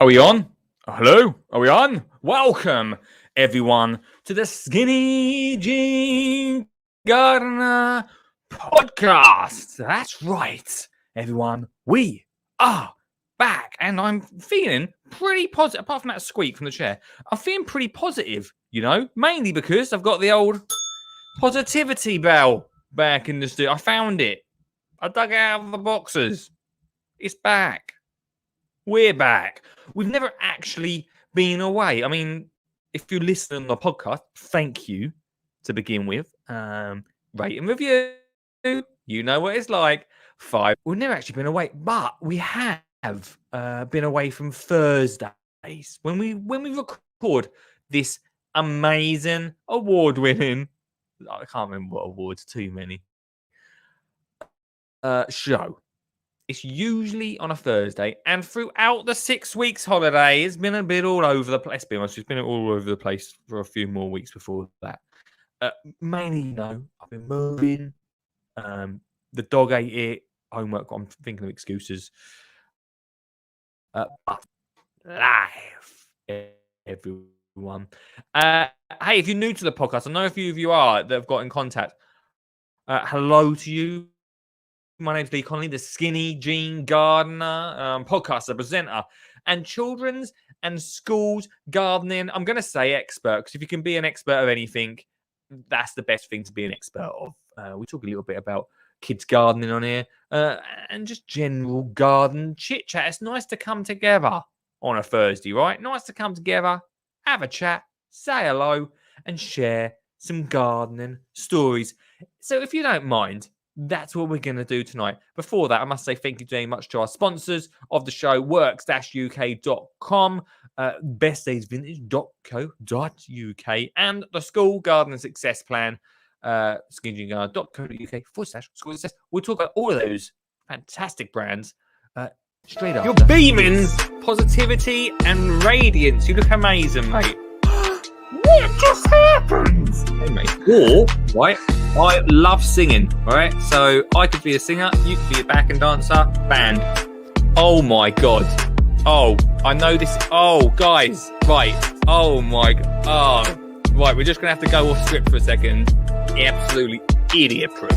Are we on? Hello? Are we on? Welcome, everyone, to the Skinny Jean Gardener podcast. That's right, everyone. We are back, and I'm feeling pretty positive. Apart from that squeak from the chair, I'm feeling pretty positive, mainly because I've got the old positivity bell back in the studio. I found it. I dug it out of the boxes. It's back. We're back. We've never actually been away. I mean, if you listen on the podcast, thank you to begin with. Rate and review. You know what it's like. 5. We've never actually been away, but we have been away from Thursdays when we record this amazing award-winning. I can't remember what awards. Too many. Show. It's usually on a Thursday, and throughout the 6 weeks holiday, it's been a bit all over the place. Be honest, it's been all over the place for a few more weeks before that. Mainly, I've been moving. The dog ate it. Homework. I'm thinking of excuses. But life, everyone. Hey, if you're new to the podcast, I know a few of you are that have got in contact. Hello to you. My name's Lee Connolly, the Skinny Jean Gardener, podcaster, presenter, and children's and schools gardening. I'm going to say expert, because if you can be an expert of anything, that's the best thing to be an expert of. We talk a little bit about kids gardening on here, and just general garden chit-chat. It's nice to come together on a Thursday, right? Nice to come together, have a chat, say hello, and share some gardening stories. So if you don't mind, that's what we're going to do tonight. Before that, I must say thank you very much to our sponsors of the show, works-uk.com, bestdaysvintage.co.uk, and the School Garden Success Plan, skinnygarden.co.uk/school success. We'll talk about all of those fantastic brands straight up. You're beaming positivity and radiance. You look amazing, mate. What just happened? Hey, mate. Or, right, I love singing, all right? So I could be a singer, you could be a backing dancer, band. Oh, my God. Oh, I know this. Oh, guys. Right. Oh, my God. Oh, right. We're just going to have to go off script for a second. Absolutely idiot-proof.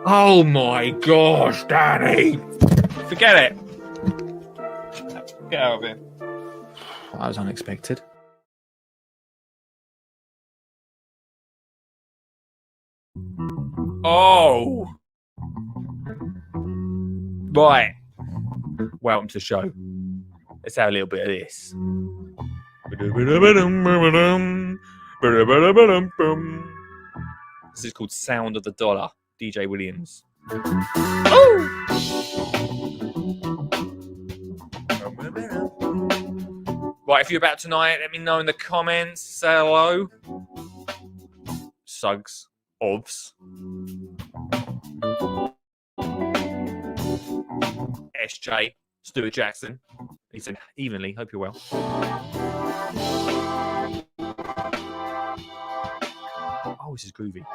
Oh, my gosh, Danny. Forget it. Get out of here. That was unexpected. Oh! Right. Welcome to the show. Let's have a little bit of this. This is called Sound of the Dollar, DJ Williams. Oh! Right, if you're about tonight, let me know in the comments. Say hello. Suggs. Ovs. SJ. Stuart Jackson. He said evenly. Hope you're well. Oh, this is groovy.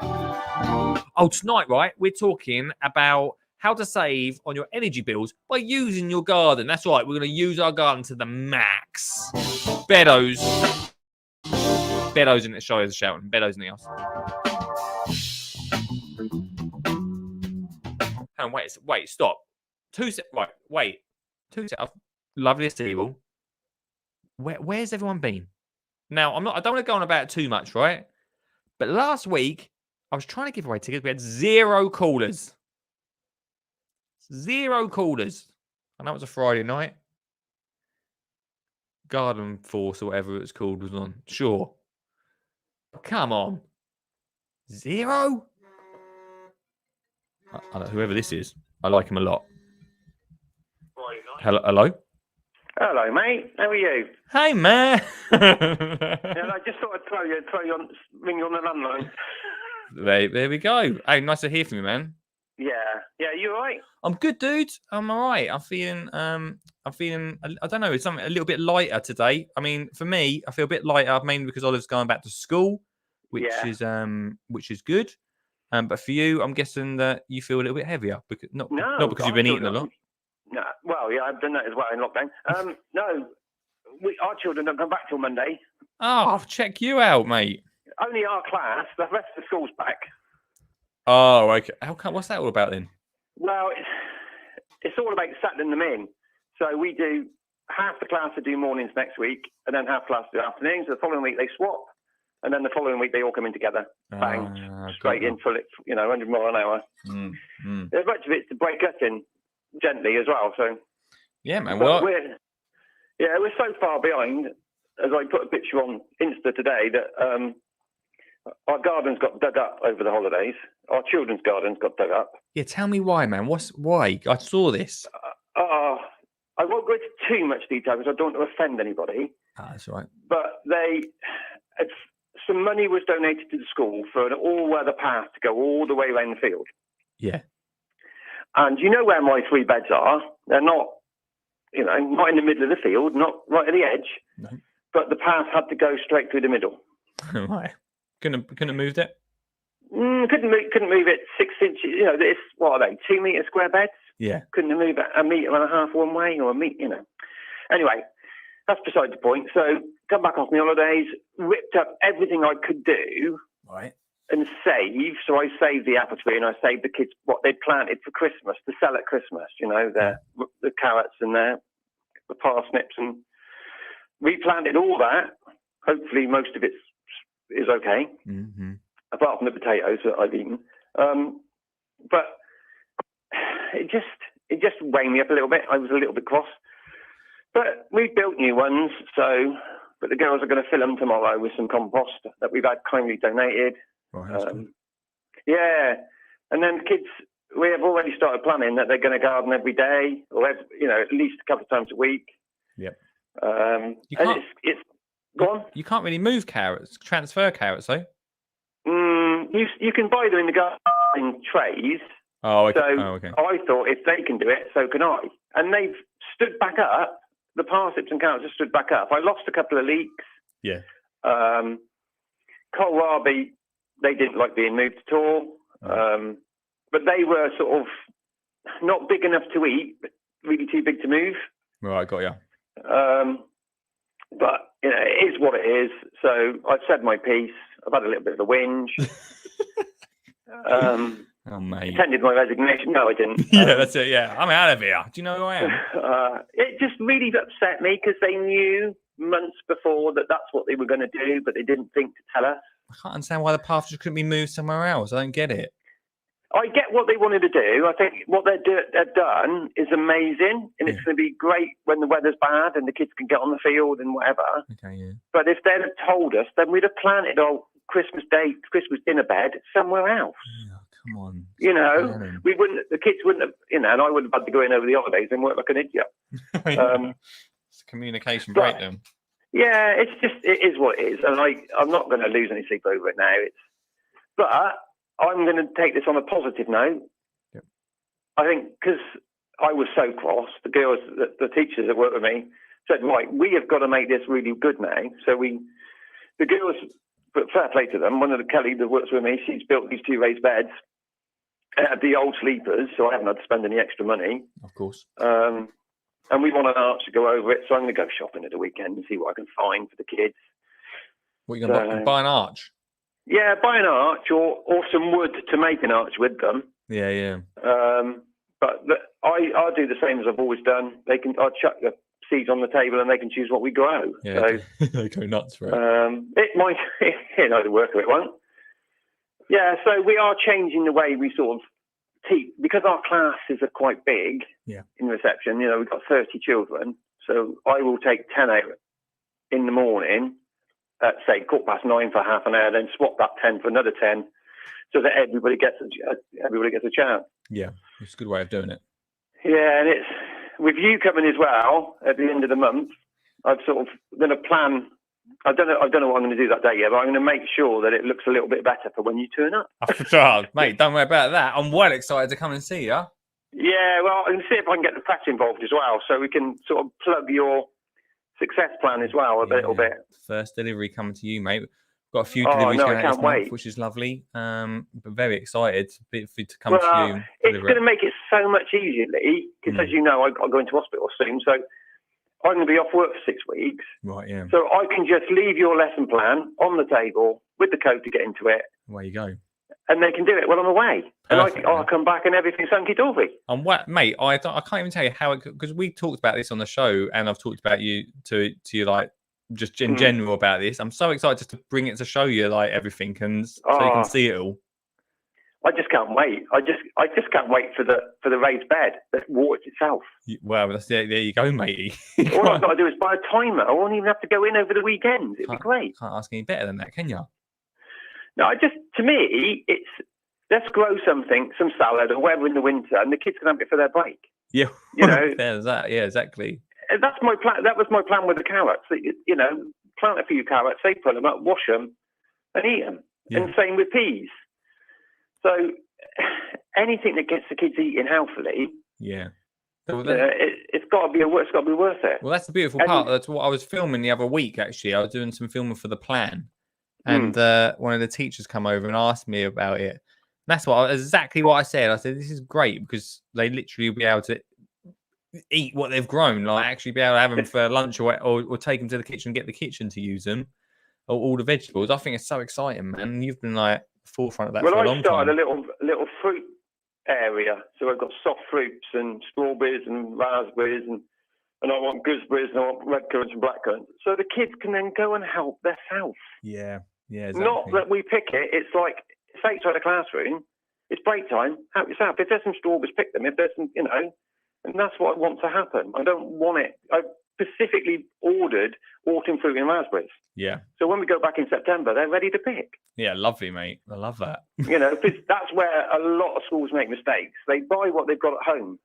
Oh, tonight, right, we're talking about how to save on your energy bills by using your garden. That's right, we're going to use our garden to the max. Beddoes in the show is shouting. Beddoes in the house. Hang on, wait, stop. 2 seconds. Right, wait. 2 seconds. Loveliest evil. Where's everyone been? Now, I don't want to go on about it too much, right? But last week, I was trying to give away tickets. We had 0 callers. 0 callers. I know it was a Friday night. Garden Force or whatever it's called was on. Sure. Come on. 0? I don't know, whoever this is. I like him a lot. Hello? Hello, mate. How are you? Hey, man. I just thought I'd ring you on the landline. There we go. Hey, nice to hear from you, man. Yeah, you all right? I'm good, dude. I'm all right. I'm feeling, I don't know, it's something a little bit lighter today. I mean, for me, I feel a bit lighter, mainly because Olive's going back to school, which is good. But for you, I'm guessing that you feel a little bit heavier because not because you've I been feel eating a lot. No, well, yeah, I've done that as well in lockdown. No, our children don't come back till Monday. Oh, check you out, mate. Only our class. The rest of the school's back. Oh, okay. How come? What's that all about then? Well, it's all about settling them in. So we do half the class to do mornings next week, and then half class to do afternoons. The following week they swap, and then the following week they all come in together. Bang, straight in for 100 mile an hour. There's much of it's to break us in gently as well. So yeah, man. Well, we're so far behind. As I put a picture on Insta today, that our gardens got dug up over the holidays. Our children's gardens got dug up. Yeah, tell me why, man. Why? I saw this. I won't go into too much detail because I don't want to offend anybody. That's right. But some money was donated to the school for an all-weather path to go all the way around the field. Yeah. And you know where my 3 beds are? They're not, not in the middle of the field, not right at the edge. No. But the path had to go straight through the middle. Right. Couldn't have moved it? Couldn't move it 6 inches. What are they? 2 metre square beds? Yeah. Couldn't move it 1.5 meters one way or a metre, Anyway, that's beside the point. So come back off my holidays, ripped up everything I could do. Right. And save. So I saved the apple tree and I saved the kids what they'd planted for Christmas to sell at Christmas. The carrots and the parsnips, and replanted all that. Hopefully, most of it is okay, apart from the potatoes that I've eaten. But it just weighed me up a little bit. I was a little bit cross. But we built new ones, but the girls are going to fill them tomorrow with some compost that we've had kindly donated. Right, yeah, and then the kids, we have already started planning that they're going to garden every day, or at least a couple of times a week. Yep. It's gone. You can't really move carrots, transfer carrots, though. You can buy them in the garden trays. Oh, okay. So I thought if they can do it, so can I. And they've stood back up. The parsnips and carrots have stood back up. I lost a couple of leeks. Yeah. Kohlrabi, they didn't like being moved at all. But they were sort of not big enough to eat, but really too big to move. Right, got you. But it is what it is. So I've said my piece. I've had a little bit of a whinge. Oh, mate. Tendered my resignation. No, I didn't. Yeah, that's it. Yeah, I'm out of here. Do you know who I am? It just really upset me because they knew months before that that's what they were going to do, but they didn't think to tell us. I can't understand why the path just couldn't be moved somewhere else. I don't get it. I get what they wanted to do. I think what they've done is amazing, and it's going to be great when the weather's bad and the kids can get on the field and whatever. Okay, yeah. But if they'd have told us, then we'd have planted our Christmas dinner bed somewhere else. Oh, come on. We wouldn't. The kids wouldn't have. And I wouldn't have had to go in over the holidays and work like an idiot. It's a communication breakdown. Yeah, it is what it is, and I'm not going to lose any sleep over it now. But I'm going to take this on a positive note. Yep. I think because I was so cross, the girls, the teachers that work with me said, right, we have got to make this really good now. So the girls, but fair play to them. One of the Kelly that works with me, she's built these 2 raised beds out of the old sleepers, so I haven't had to spend any extra money. Of course. And we want an arch to go over it, so I'm going to go shopping at the weekend and see what I can find for the kids. What, you're going to buy an arch? Yeah, buy an arch or some wood to make an arch with them. Yeah. But I'll do the same as I've always done. I'll chuck the seeds on the table and they can choose what we grow. Yeah, so, they go nuts for it. It might, the work of it won't. Yeah, so we are changing the way we sort of teach, because our classes are quite big in reception. We've got 30 children. So I will take 10 out in the morning at, say, 9:15 for half an hour, then swap that 10 for another 10 so that everybody gets a chance. Yeah, it's a good way of doing it. Yeah, and it's with you coming as well at the end of the month. I've sort of going to plan. I don't know what I'm going to do that day yet, but I'm going to make sure that it looks a little bit better for when you turn up. Oh, mate, don't worry about that. I'm well excited to come and see you. Yeah, well, and see if I can get the press involved as well, so we can sort of plug your success plan as well a little bit. First delivery coming to you, mate. Got a few Oh deliveries no, going I out this can't month, wait. which is lovely. But very excited to come to Well, you. And it's deliver going to it. make it so much easier, Lee, because as you know, I go into hospital soon, so I'm going to be off work for 6 weeks. Right, yeah. So I can just leave your lesson plan on the table with the code to get into it. Away you go. And they can do it while I'm away. Perfect, and I'll come back and everything's hunky-dory. And what, mate, I can't even tell you how it, because we talked about this on the show, and I've talked about you to you like just in general about this. I'm so excited just to bring it to show you like everything, and so you can see it all. I just can't wait. I just can't wait for the raised bed that waters itself. Well, there you go, matey. All I've got to do is buy a timer. I won't even have to go in over the weekend. It'd be great. Can't ask any better than that, can you? No, to me, it's let's grow some salad or whatever in the winter, and the kids can have it for their break. Yeah, you know, there's that. Yeah, exactly. That's my plan. That was my plan with the carrots. You know, plant a few carrots, they pull them up, wash them, and eat them. Yeah. And same with peas. So anything that gets the kids eating healthily, it's got to be worth it. Well, that's the beautiful part. That's what I was filming the other week. Actually, I was doing some filming for the plan, and one of the teachers come over and asked me about it. And that's exactly what I said. I said this is great because they literally will be able to eat what they've grown, like actually be able to have them for lunch or take them to the kitchen and get the kitchen to use them, or all the vegetables. I think it's so exciting, man. And you've been like forefront of that for a long time. Well, I started a little fruit area, so I've got soft fruits and strawberries and raspberries, and I want gooseberries and I want red currants and black currants. So the kids can then go and help themselves. Yeah, exactly. Not that we pick it. It's like it's outside the classroom. It's break time. Help yourself. If there's some strawberries, pick them. If there's some, and that's what I want to happen. I don't want it. I specifically ordered autumn fruit and raspberries. Yeah. So when we go back in September, they're ready to pick. Yeah, lovely, mate. I love that. That's where a lot of schools make mistakes. They buy what they've got at home.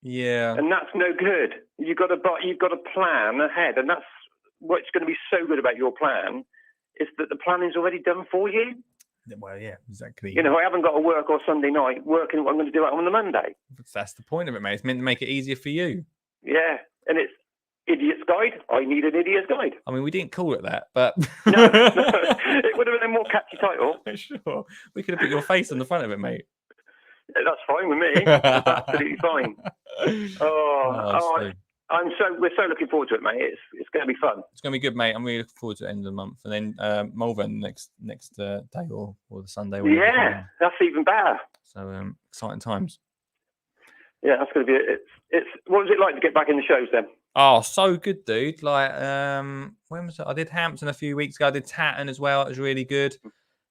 Yeah. And that's no good. You've got to plan ahead, and that's what's going to be so good about your plan is that the planning's already done for you. Well, yeah, exactly. I haven't got to work or Sunday night working. I'm going to do it on the Monday. That's the point of it, mate. It's meant to make it easier for you. Yeah, and it's Idiot's Guide. I need an Idiot's Guide. I mean, we didn't call it that, but no, it would have been a more catchy title. Sure, we could have put your face on the front of it, mate. Yeah, that's fine with me. That's absolutely fine. We're so looking forward to it, mate. It's going to be fun. It's going to be good, mate. I'm really looking forward to the end of the month, and then Malvern next day or the Sunday. Yeah, that's even better. So exciting times. Yeah, that's going to be it. It's what was it like to get back in the shows then? Oh, so good, dude. Like, when was it? I did Hampton a few weeks ago. I did Tatton as well. It was really good.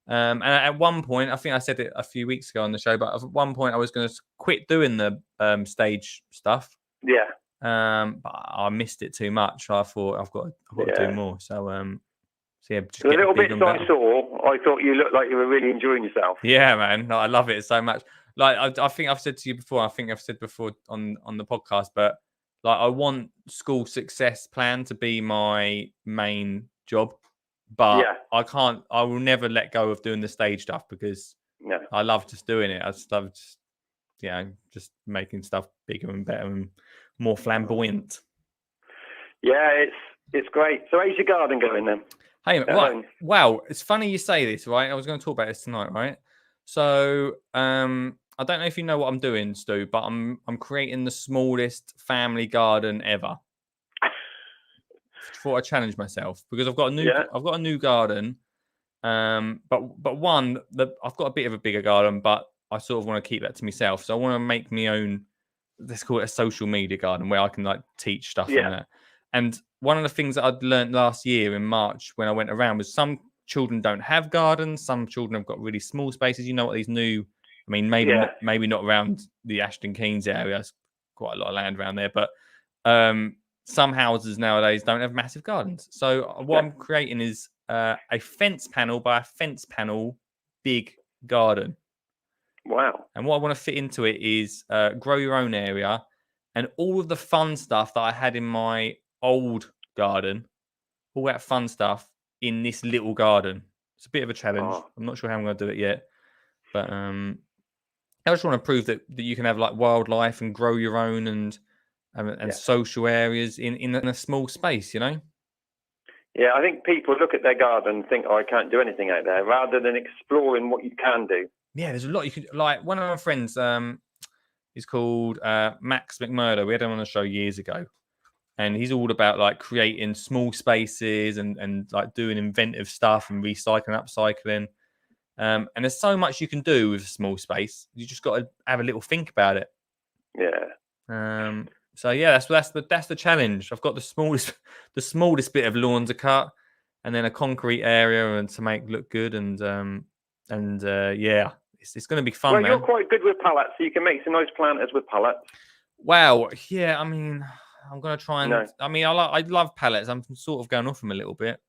And at one point, I think I said it a few weeks ago on the show, but at one point I was going to quit doing the stage stuff. Yeah. But I missed it too much. I thought I've got to do more. So, yeah, just the little bits I saw, I thought you looked like you were really enjoying yourself. Yeah, man. No, I love it so much. Like, I think I've said to you before. I think I've said before on the podcast, but like, I want school success plan to be my main job. But I will never let go of doing the stage stuff because I love just doing it. I just love just making stuff bigger and better and more flamboyant. Yeah, it's great. So how's your garden going then? Hey, right. Wow, it's funny you say this, right? I was going to talk about this tonight, right? So I don't know if you know what I'm doing, Stu, but I'm creating the smallest family garden ever. Thought I'd challenge myself because I've got a new garden. But one that I've got a bit of a bigger garden, but I sort of want to keep that to myself. So I want to make my own, let's call it a social media garden where I can like teach stuff on that. And one of the things that I'd learned last year in March when I went around was some children don't have gardens. Some children have got really small spaces. You know what these new, I mean, maybe not around the Ashton Keynes area. There's quite a lot of land around there, but some houses nowadays don't have massive gardens. So what I'm creating is a fence panel by a fence panel big garden. Wow. And what I want to fit into it is grow your own area and all of the fun stuff that I had in my old garden, all that fun stuff in this little garden. It's a bit of a challenge. I'm not sure how I'm going to do it yet. But I just want to prove that you can have like wildlife and grow your own and social areas in a small space, you know? Yeah, I think people look at their garden and think, "Oh, I can't do anything out there," rather than exploring what you can do. Yeah, there's a lot you could like. One of my friends, is called Max McMurdo. We had him on the show years ago, and he's all about like creating small spaces and like doing inventive stuff and recycling, upcycling. And there's so much you can do with a small space. You just got to have a little think about it. Yeah. So yeah, that's the challenge. I've got the smallest bit of lawn to cut, and then a concrete area and to make look good. And yeah, it's going to be fun, Well, man. you're quite good with pallets, so you can make some nice planters with pallets. Wow, yeah. I mean, I'm going to try and. No. I mean, I love pallets. I'm sort of going off them a little bit.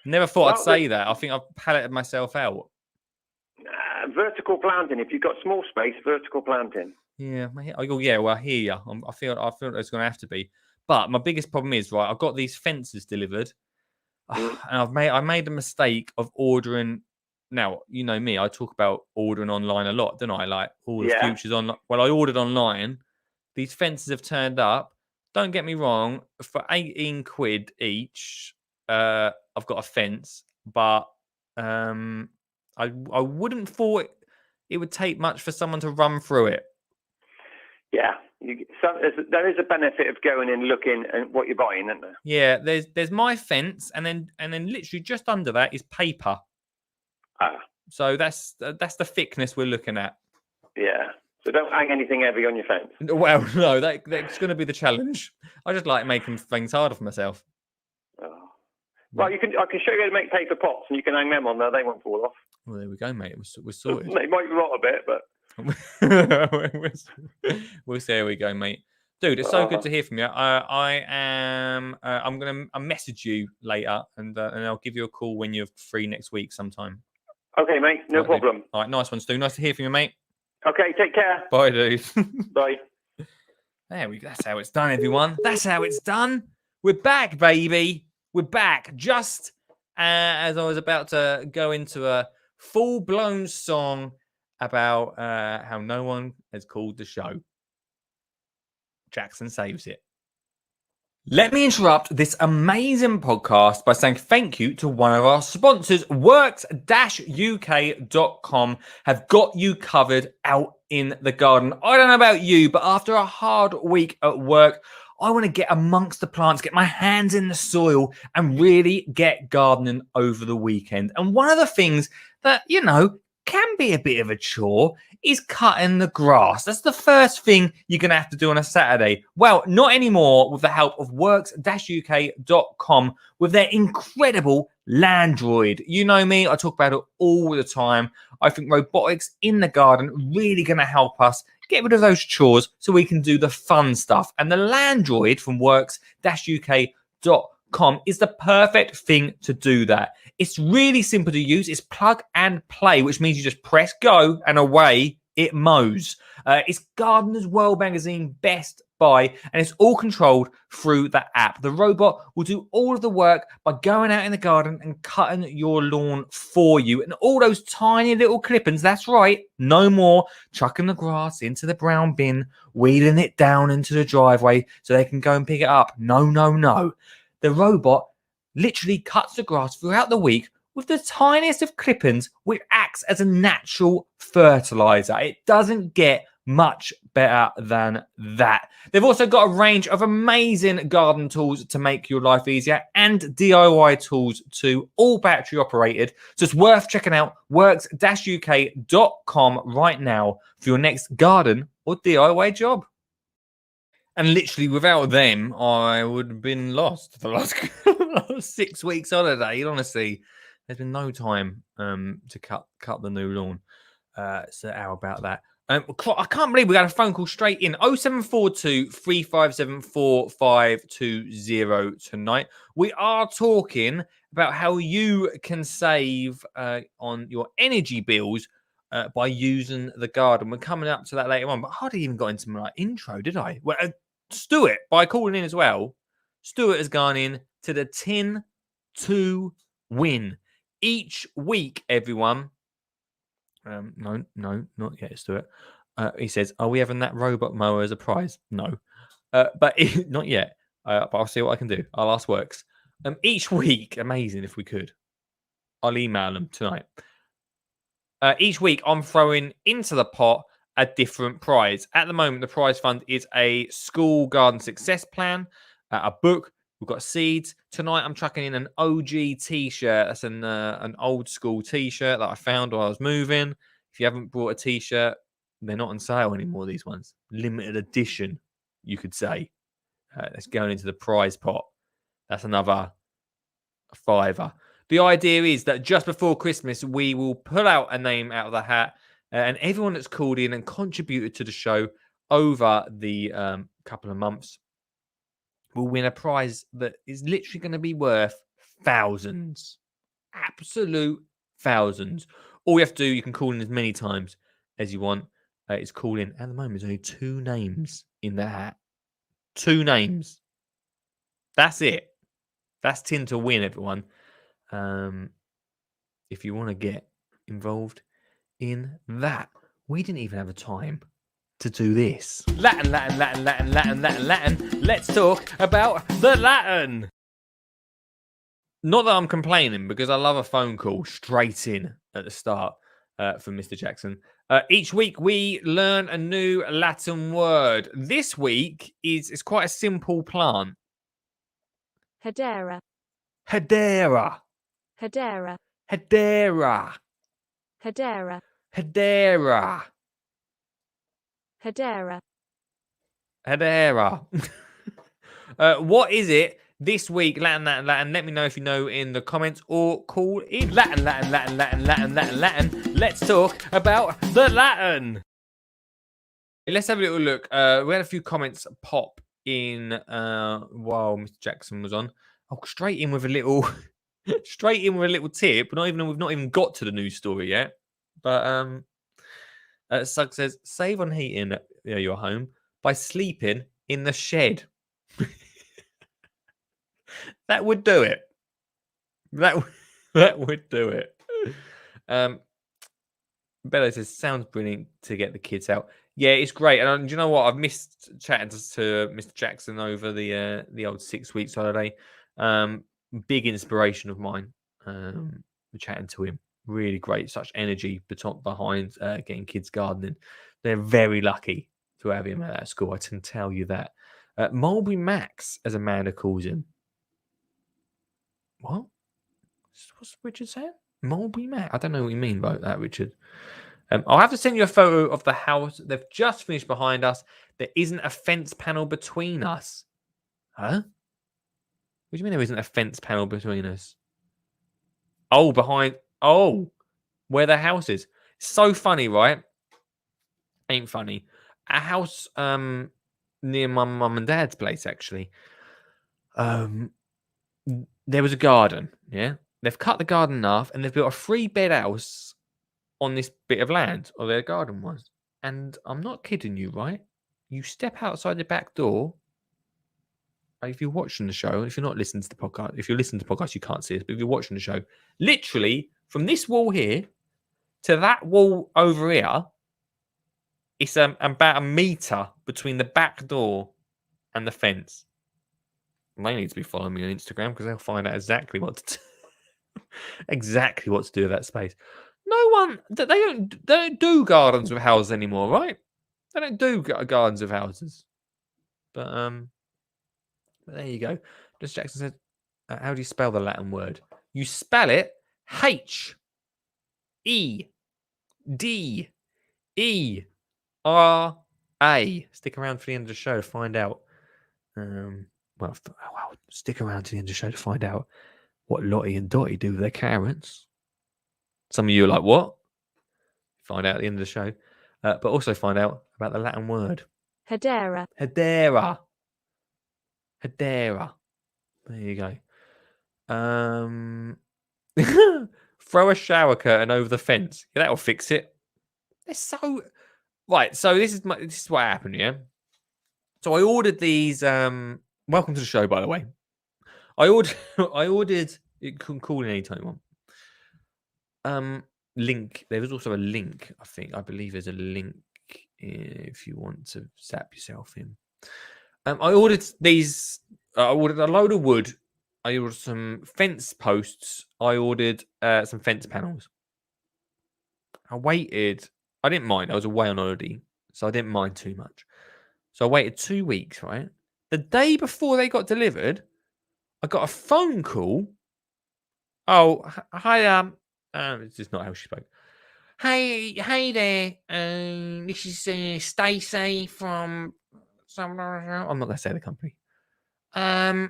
Never thought I'd say that. I think I've palleted myself out. Vertical planting. If you've got small space, vertical planting. Yeah, yeah. Well, I hear you. I feel it's going to have to be. But my biggest problem is, right, I've got these fences delivered, and I made a mistake of ordering. Now, you know me, I talk about ordering online a lot, don't I? Like all the futures online. Well, I ordered online. These fences have turned up. Don't get me wrong. For 18 quid each, I've got a fence, but I wouldn't thought it would take much for someone to run through it. Yeah, there is a benefit of going and looking at what you're buying, isn't there? Yeah, there's my fence, and then literally just under that is paper. So that's the thickness we're looking at. Yeah. So don't hang anything heavy on your fence. Well, no, that's going to be the challenge. I just like making things harder for myself. Oh. Well, I can show you how to make paper pots, and you can hang them on there. They won't fall off. Well, there we go, mate. We're sorted. They might rot a bit, but we'll see how we go, mate. Dude, it's so good to hear from you. I'm gonna message you later, and I'll give you a call when you're free next week sometime. Okay, mate. No problem. Dude. All right, nice one, Stu. Nice to hear from you, mate. Okay, take care. Bye, dude. Bye. There we go. That's how it's done, everyone. That's how it's done. We're back, baby. We're back. Just as I was about to go into a full-blown song about how no one has called the show. Jackson saves it. Let me interrupt this amazing podcast by saying thank you to one of our sponsors. Works-UK.com have got you covered out in the garden. I don't know about you, but after a hard week at work, I want to get amongst the plants, get my hands in the soil, and really get gardening over the weekend. And one of the things that, can be a bit of a chore is cutting the grass. That's the first thing you're going to have to do on a Saturday. Well, not anymore with the help of works-uk.com with their incredible Landroid. You know me, I talk about it all the time. I think robotics in the garden really going to help us get rid of those chores so we can do the fun stuff. And the Landroid from works-uk.com is the perfect thing to do that. It's really simple to use. It's plug and play, which means you just press go and away it mows. It's Gardener's World Magazine Best Buy, and it's all controlled through the app. The robot will do all of the work by going out in the garden and cutting your lawn for you. And all those tiny little clippings, that's right, no more chucking the grass into the brown bin, wheeling it down into the driveway so they can go and pick it up. No, no, no. The robot literally cuts the grass throughout the week with the tiniest of clippings, which acts as a natural fertilizer. It doesn't get much better than that. They've also got a range of amazing garden tools to make your life easier and DIY tools too, all battery operated. So it's worth checking out works-uk.com right now for your next garden or DIY job. And literally, without them, I would have been lost for the last 6 weeks holiday. Honestly, there's been no time to cut the new lawn. So how about that? I can't believe we got a phone call straight in. 0742 357 4520 tonight. We are talking about how you can save on your energy bills by using the garden. We're coming up to that later on, but I hardly even got into my intro, did I? Well, Stuart, by calling in as well, Stuart has gone in to the tin to win each week, everyone. No, not yet, Stuart. He says, are we having that robot mower as a prize? No, but not yet. But I'll see what I can do. I'll ask Works. Each week, amazing if we could. I'll email them tonight. Each week, I'm throwing into the pot a different prize. At the moment, the prize fund is a school garden success plan, a book. We've got seeds. Tonight, I'm chucking in an OG T-shirt. That's an old school T-shirt that I found while I was moving. If you haven't bought a T-shirt, they're not on sale anymore, these ones. Limited edition, you could say. That's going into the prize pot. That's another £5. The idea is that just before Christmas, we will pull out a name out of the hat, and everyone that's called in and contributed to the show over the couple of months will win a prize that is literally going to be worth thousands. Absolute thousands. All you have to do, you can call in as many times as you want. Is call in. At the moment, there's only 2 names in the hat. 2 names. That's it. That's tin to win, everyone. If you want to get involved in that. We didn't even have a time to do this. Latin. Let's talk about the Latin. Not that I'm complaining, because I love a phone call straight in at the start from Mr. Jackson. Each week we learn a new Latin word. This week it's quite a simple plant. Hedera. Hedera. Hedera. Hedera. Hedera. Hedera. Hedera. Hedera. What is it this week? Latin. Let me know if you know in the comments or call in. Latin. Let's talk about the Latin. Let's have a little look. We had a few comments pop in while Mr. Jackson was on. Oh, straight in with a little tip. We've not even got to the news story yet. But Sug says, save on heating your home by sleeping in the shed. That would do it. That would do it. Bello says, sounds brilliant to get the kids out. Yeah, it's great. And do you know what? I've missed chatting to Mr. Jackson over the old 6 weeks holiday. Big inspiration of mine. Chatting to him. Really great. Such energy behind getting kids gardening. They're very lucky to have him at that school. I can tell you that. Mulberry Max, as Amanda calls him. What? What's Richard saying? Mulberry Max? I don't know what you mean by that, Richard. I'll have to send you a photo of the house. They've just finished behind us. There isn't a fence panel between us. Huh? What do you mean there isn't a fence panel between us? Oh, behind... Oh, where the house is. So funny, right? Ain't funny. A house near my mum and dad's place, actually. There was a garden, yeah? They've cut the garden in half and they've built a 3-bed house on this bit of land, or their garden was. And I'm not kidding you, right? You step outside the back door. If you're watching the show, if you're not listening to the podcast, if you're listening to the podcast, you can't see us, but if you're watching the show, literally from this wall here to that wall over here, it's about a meter between the back door and the fence. They need to be following me on Instagram because they'll find out exactly what to do. Exactly what to do with that space. No one, they don't do gardens with houses anymore, right? They don't do gardens with houses. But there you go. Just Jackson said, how do you spell the Latin word? You spell it H-E-D-E-R-A. Stick around for the end of the show to find out. Stick around to the end of the show to find out what Lottie and Dottie do with their carrots. Some of you are like, what? Find out at the end of the show. But also find out about the Latin word. Hedera. Hedera. Hedera. There you go. Throw a shower curtain over the fence. Yeah, that'll fix it. They're so... Right, so this is what happened, yeah? So I ordered these... Welcome to the show, by the way. I ordered... You can call in anytime you want. Link. There was also a link, I believe there's a link if you want to zap yourself in. I ordered these. I ordered a load of wood I ordered some fence posts. I ordered some fence panels. I waited. I didn't mind. I was away on holiday, so I didn't mind too much. So I waited 2 weeks, right? The day before they got delivered, I got a phone call. Oh, hi, it's just not how she spoke. Hey there. This is Stacey from. I'm not gonna say the company. We're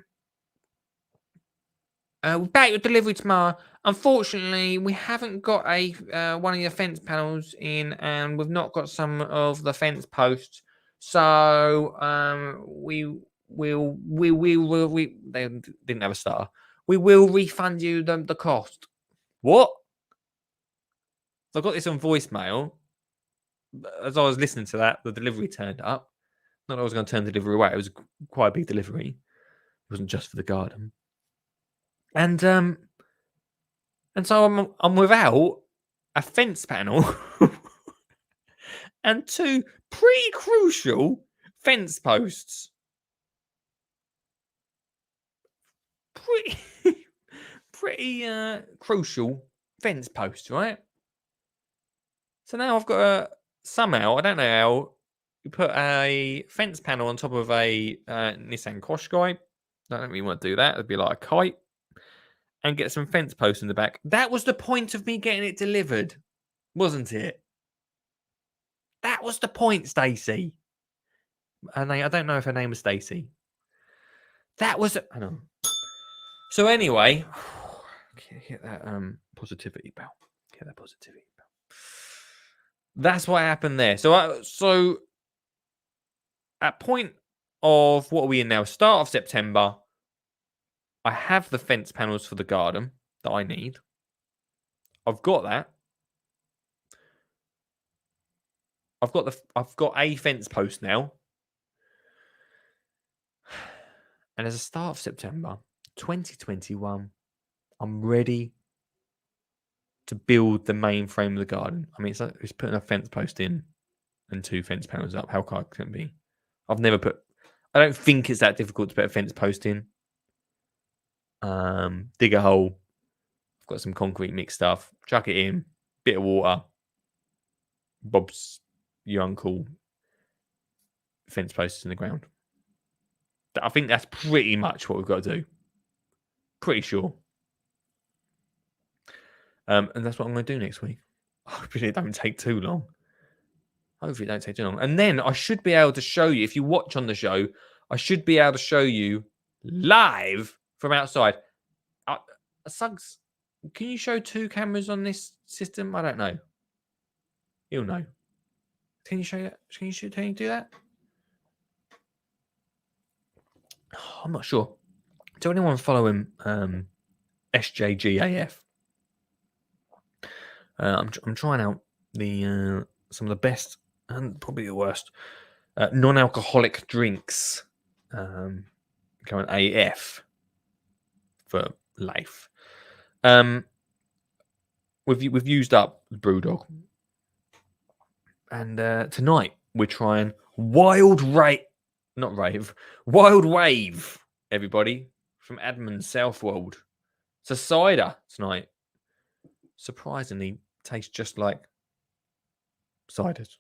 back with delivery tomorrow. Unfortunately, we haven't got a one of your fence panels in, and we've not got some of the fence posts. So we they didn't have a star. We will refund you the cost. What? So I got this on voicemail. As I was listening to that, the delivery turned up. Not that I was going to turn the delivery away. It was quite a big delivery. It wasn't just for the garden. And so I'm without a fence panel and 2 pretty crucial fence posts. Pretty crucial fence posts, right? So now I've got to somehow, I don't know how, you put a fence panel on top of a Nissan Qashqai. I don't really want to do that. It'd be like a kite. And get some fence posts in the back. That was the point of me getting it delivered, wasn't it? That was the point, Stacey. And I don't know if her name was Stacey. That was. Hang on. So anyway, get that positivity bell. Get that positivity bell. That's what happened there. So at point of what are we in now? Start of September. I have the fence panels for the garden that I need. I've got that. I've got a fence post now. And as a start of September 2021, I'm ready to build the main frame of the garden. I mean, it's putting a fence post in and 2 fence panels up. How hard can it be? I don't think it's that difficult to put a fence post in. Dig a hole. I've got some concrete mixed stuff. Chuck it in. Bit of water. Bob's your uncle. Fence posts in the ground. I think that's pretty much what we've got to do. Pretty sure. And that's what I'm going to do next week. Hopefully it don't take too long. And then I should be able to show you, if you watch on the show, I should be able to show you live from outside. Suggs, can you show 2 cameras on this system? I don't know. He'll know. Can you show that? Can you do that? Oh, I'm not sure. Do anyone follow him? SJGAF. I'm trying out the some of the best and probably the worst non-alcoholic drinks. Going AF for life. We've used up the Brewdog, and tonight we're trying Wild Wave. Everybody from Admon Southwold. It's a cider tonight. Surprisingly, tastes just like ciders.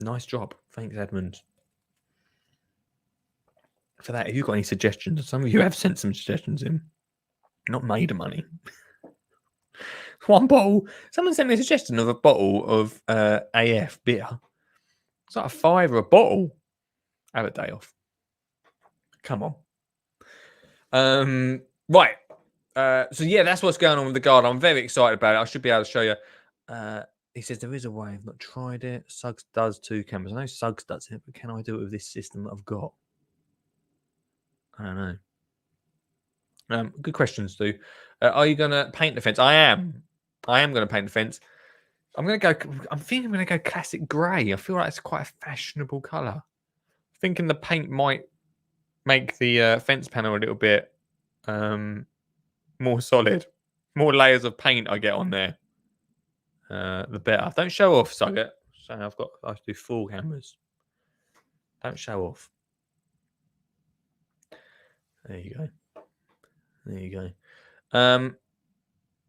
Nice job. Thanks, Edmund, for that. Have you got any suggestions? Some of you have sent some suggestions in. Not made of money. One bottle. Someone sent me a suggestion of a bottle of AF beer. It's like $5 a bottle. Have a day off. Come on. Right. So yeah, that's what's going on with the garden. I'm very excited about it. I should be able to show you. He says there is a way. I've not tried it. Suggs does 2 cameras. I know Suggs does it, but can I do it with this system that I've got? I don't know. Good questions, Stu. Are you going to paint the fence? I am going to paint the fence. I'm thinking I'm going to go classic grey. I feel like it's quite a fashionable colour. Thinking the paint might make the fence panel a little bit more solid. More layers of paint I get on there, the better. Don't show off, Sugget. So I have to do 4 cameras. Don't show off. There you go. There you go.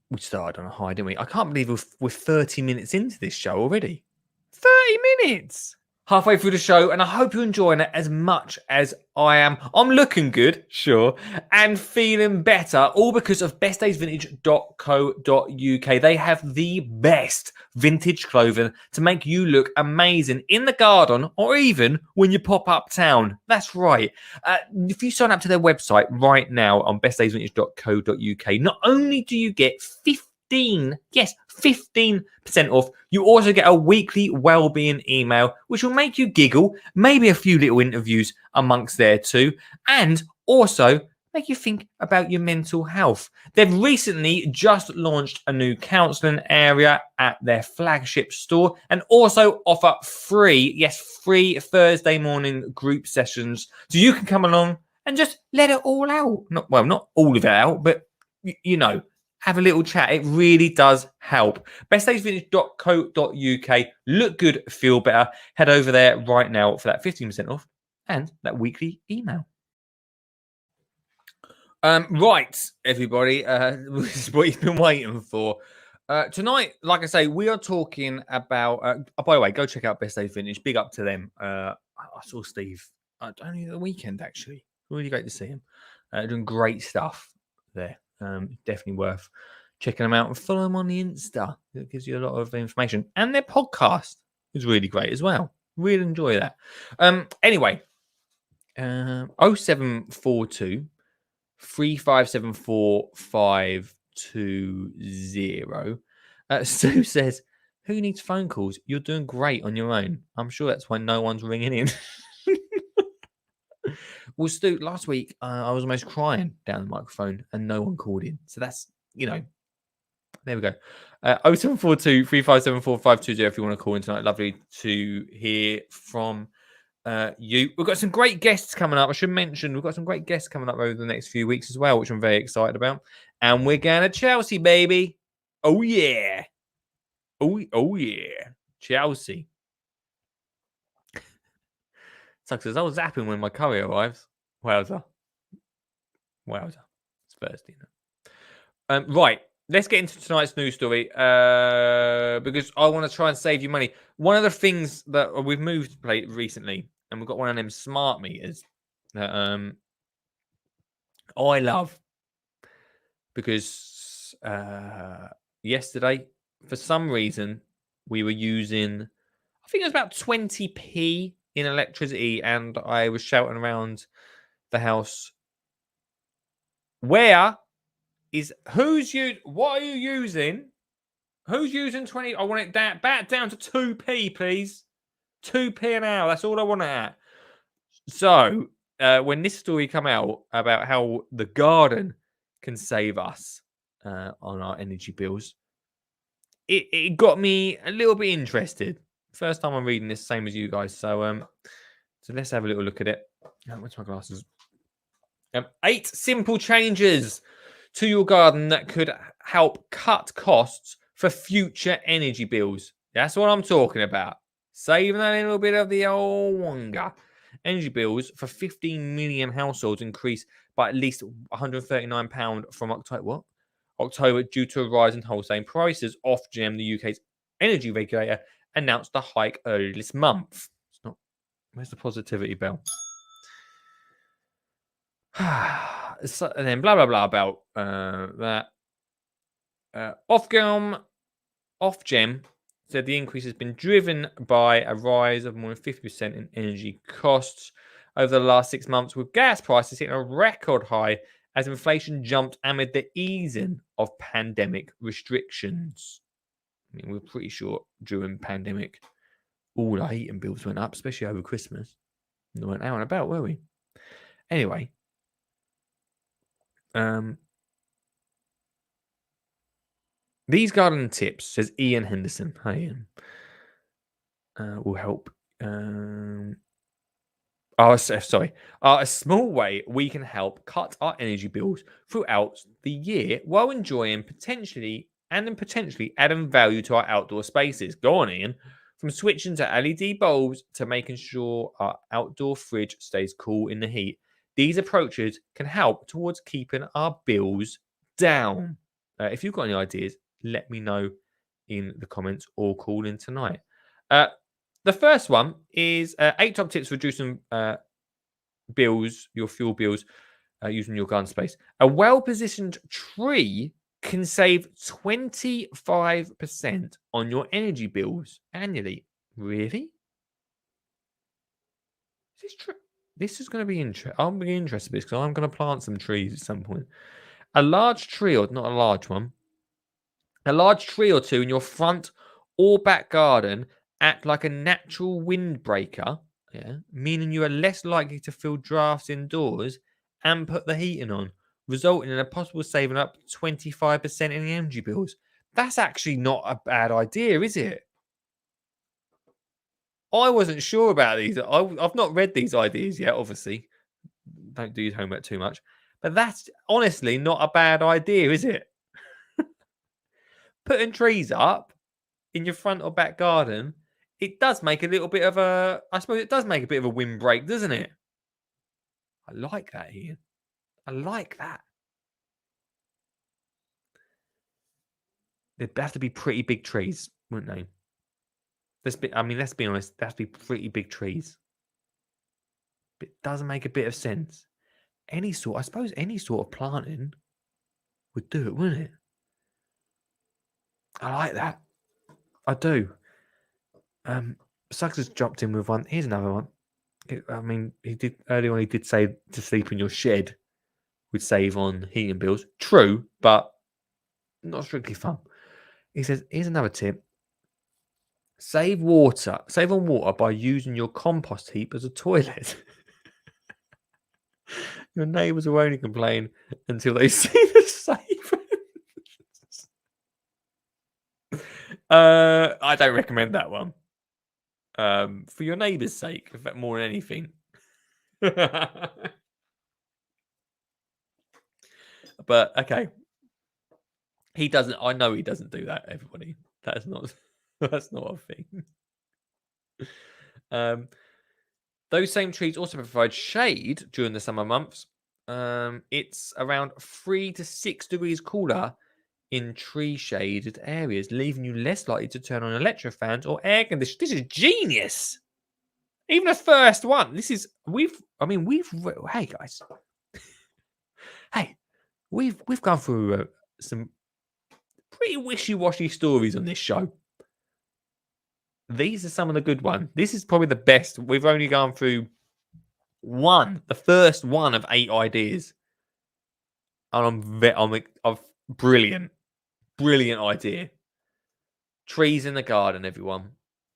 We started on a high, didn't we? I can't believe we're 30 minutes into this show already. 30 minutes! Halfway through the show, and I hope you're enjoying it as much as I am. I'm looking good, sure, and feeling better, all because of bestdaysvintage.co.uk. They have the best vintage clothing to make you look amazing in the garden or even when you pop uptown. That's right. If you sign up to their website right now on bestdaysvintage.co.uk, not only do you get 15% off. You also get a weekly well-being email, which will make you giggle, maybe a few little interviews amongst there too, and also make you think about your mental health. They've recently just launched a new counselling area at their flagship store and also offer free Thursday morning group sessions. So you can come along and just let it all out. Not all of it out, but you know, have a little chat. It really does help. bestdaysvintage.co.uk. Look good, feel better. Head over there right now for that 15% off and that weekly email. Right, everybody. This is what you've been waiting for. Tonight, like I say, we are talking about... by the way, go check out Best Days Vintage. Big up to them. I saw Steve only the weekend, actually. Really great to see him. Doing great stuff there. Definitely worth checking them out and follow them on the Insta. It gives you a lot of information. And their podcast is really great as well. Really enjoy that. Anyway, 0742 3574 520. Sue says, who needs phone calls? You're doing great on your own. I'm sure that's why no one's ringing in. Well, Stu, last week I was almost crying down the microphone and no one called in. So that's, there we go. 0742 3574 520 if you want to call in tonight. Lovely to hear from you. We've got some great guests coming up. I should mention we've got some great guests coming up over the next few weeks as well, which I'm very excited about. And we're going to Chelsea, baby. Oh, yeah. Oh yeah. Chelsea. Sucks as I was zapping when my curry arrives. Wowza. It's Thursday. Right. Let's get into tonight's news story because I want to try and save you money. One of the things that we've moved recently, and we've got one of them smart meters that I love because yesterday, for some reason, we were using, I think it was about 20p in electricity, and I was shouting around the house, what are you using? Who's using 20? I want it back down to 2p, please. 2p an hour. That's all I want it at. So when this story come out about how the garden can save us on our energy bills, it got me a little bit interested. First time I'm reading this, same as you guys. So let's have a little look at it. Where's my glasses? 8 simple changes to your garden that could help cut costs for future energy bills. That's what I'm talking about. Saving a little bit of the old wonga. Energy bills for 15 million households increased by at least £139 from October due to a rise in wholesale prices. Ofgem, the UK's energy regulator, announced the hike earlier this month. It's not. Where's the positivity bell? And then blah blah blah about that. Ofgem said the increase has been driven by a rise of more than 50% in energy costs over the last 6 months, with gas prices hitting a record high as inflation jumped amid the easing of pandemic restrictions. I mean, we're pretty sure during pandemic, all our heating bills went up, especially over Christmas. We weren't out and about, were we? Anyway. These garden tips, says Ian Henderson. Hi, Ian. Will help. A small way we can help cut our energy bills throughout the year while enjoying potentially adding value to our outdoor spaces. Go on, Ian. From switching to LED bulbs to making sure our outdoor fridge stays cool in the heat, These approaches can help towards keeping our bills down. If you've got any ideas, let me know in the comments or call in tonight. The first one is 8 top tips for reducing bills, your fuel bills, using your garden space. A well-positioned tree can save 25% on your energy bills annually. Really? Is this true? This is going to be interesting. I'm really interested in this because I'm going to plant some trees at some point. A large tree, or not a large one, a large tree or two in your front or back garden act like a natural windbreaker, meaning you are less likely to feel drafts indoors and put the heating on, resulting in a possible saving up to 25% in the energy bills. That's actually not a bad idea, is it? I wasn't sure about these. I've not read these ideas yet, obviously. Don't do your homework too much. But that's honestly not a bad idea, is it? Putting trees up in your front or back garden, it does make a little bit of a, I suppose it does make a bit of a windbreak, doesn't it? I like that, Ian. I like that. They'd have to be pretty big trees, wouldn't they? Let's be honest, they have to be pretty big trees. But it does make a bit of sense. I suppose any sort of planting would do it, wouldn't it? I like that. I do. Suggs has dropped in with one. Here's another one. He did early on. He did say to sleep in your shed would save on heating bills. True, but not strictly fun. He says, here's another tip. Save on water by using your compost heap as a toilet. Your neighbours will only complain until they see the savings. I don't recommend that one. For your neighbour's sake, in fact, more than anything. But okay. He doesn't. I know he doesn't do that, everybody. That's not a thing. Those same trees also provide shade during the summer months. It's around 3 to 6 degrees cooler in tree shaded areas, leaving you less likely to turn on electric fans or air conditioning. This is genius. Even the first one. Hey guys. Hey, we've gone through some pretty wishy-washy stories on this show. These are some of the good ones. This is probably the best. We've only gone through the first one of 8 ideas. And I'm brilliant idea. Trees in the garden, everyone.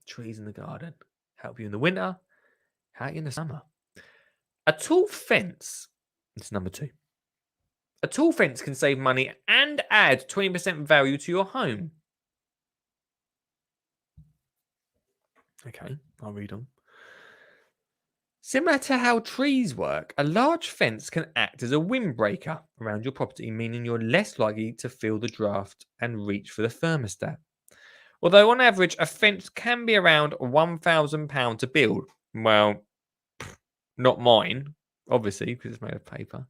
Trees in the garden. Help you in the winter, help you in the summer. A tall fence. This is number 2. A tall fence can save money and add 20% value to your home. Okay, I'll read on. Similar to how trees work, a large fence can act as a windbreaker around your property, meaning you're less likely to feel the draft and reach for the thermostat. Although on average, a fence can be around £1,000 to build. Well, not mine, obviously, because it's made of paper.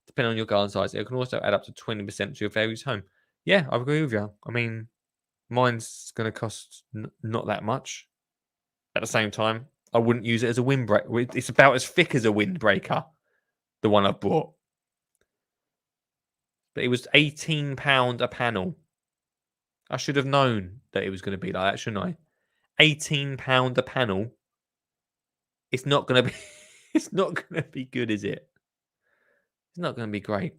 Depending on your garden size, it can also add up to 20% to your family's home. Yeah, I agree with you. I mean, mine's going to cost not that much. At the same time, I wouldn't use it as a windbreaker. It's about as thick as a windbreaker, the one I bought. But it was £18 a panel. I should have known that it was going to be like that, shouldn't I? £18 a panel. It's not going to be. It's not going to be good, is it? It's not going to be great.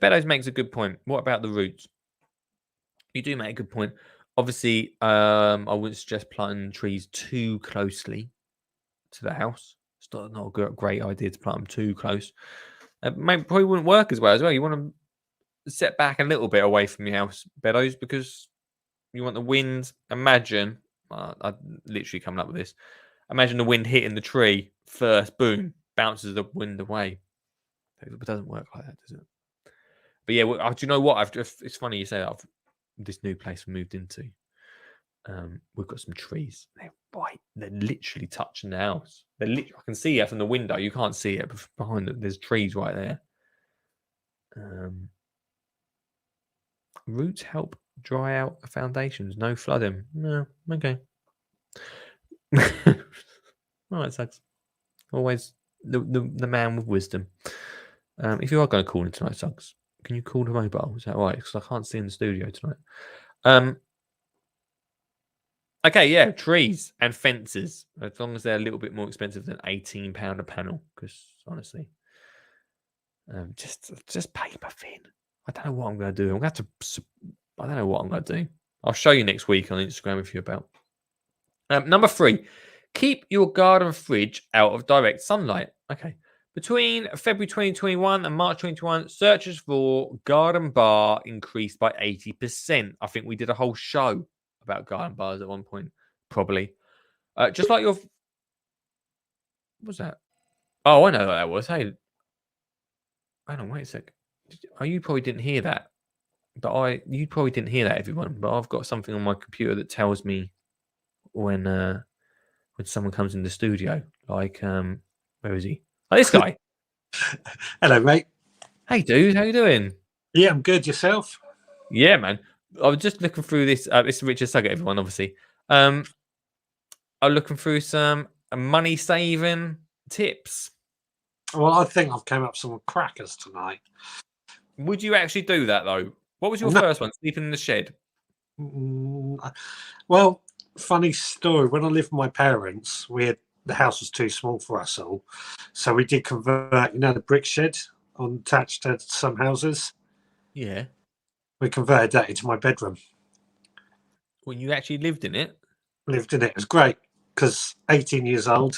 Beddoes makes a good point. What about the roots? You do make a good point. Obviously, I wouldn't suggest planting trees too closely to the house. It's not a great idea to plant them too close. Probably wouldn't work as well. You want to set back a little bit away from your house, Beddoes, because you want the wind. Imagine, I literally coming up with this. Imagine the wind hitting the tree first, boom, bounces the wind away. It doesn't work like that, does it? But yeah, do you know what? It's funny you say that. This new place we moved into. We've got some trees. They're literally touching the house. I can see it from the window. You can't see it, but behind it, there's trees right there. Roots help dry out the foundations. No flooding. No, okay. All right, Suggs. Always the man with wisdom. If you are going to call in tonight, Suggs, can you call the mobile? Is that right? Because I can't see in the studio tonight. Okay, yeah, trees and fences, as long as they're a little bit more expensive than £18 a panel. Because honestly, just paper thin. I don't know what I'm going to do. I'm going to have to. I don't know what I'm going to do. I'll show you next week on Instagram if you're about. Number 3, keep your garden fridge out of direct sunlight. Okay. Between February 2021 and March 2021, searches for garden bar increased by 80%. I think we did a whole show about garden bars at one point, probably. Just like your... What was that? Oh, I know what that was. Hey, hang on, wait a sec. Oh, you probably didn't hear that. You probably didn't hear that, everyone. But I've got something on my computer that tells me when someone comes in the studio. Like, where is he? Oh, this guy. Hello, mate. Hey, dude, how you doing? Yeah, I'm good. Yourself? Yeah, man. I was just looking through this. This is Richard Suggett, everyone, obviously. I'm looking through some money saving tips. Well, I think I've came up with some crackers tonight. Would you actually do that though? What was your first one? Sleeping in the shed. Well, funny story. When I lived with my parents, the house was too small for us all, so we did convert. The brick shed attached to some houses. Yeah. We converted that into my bedroom. Well, you actually lived in it. Lived in it. It was great because 18 years old.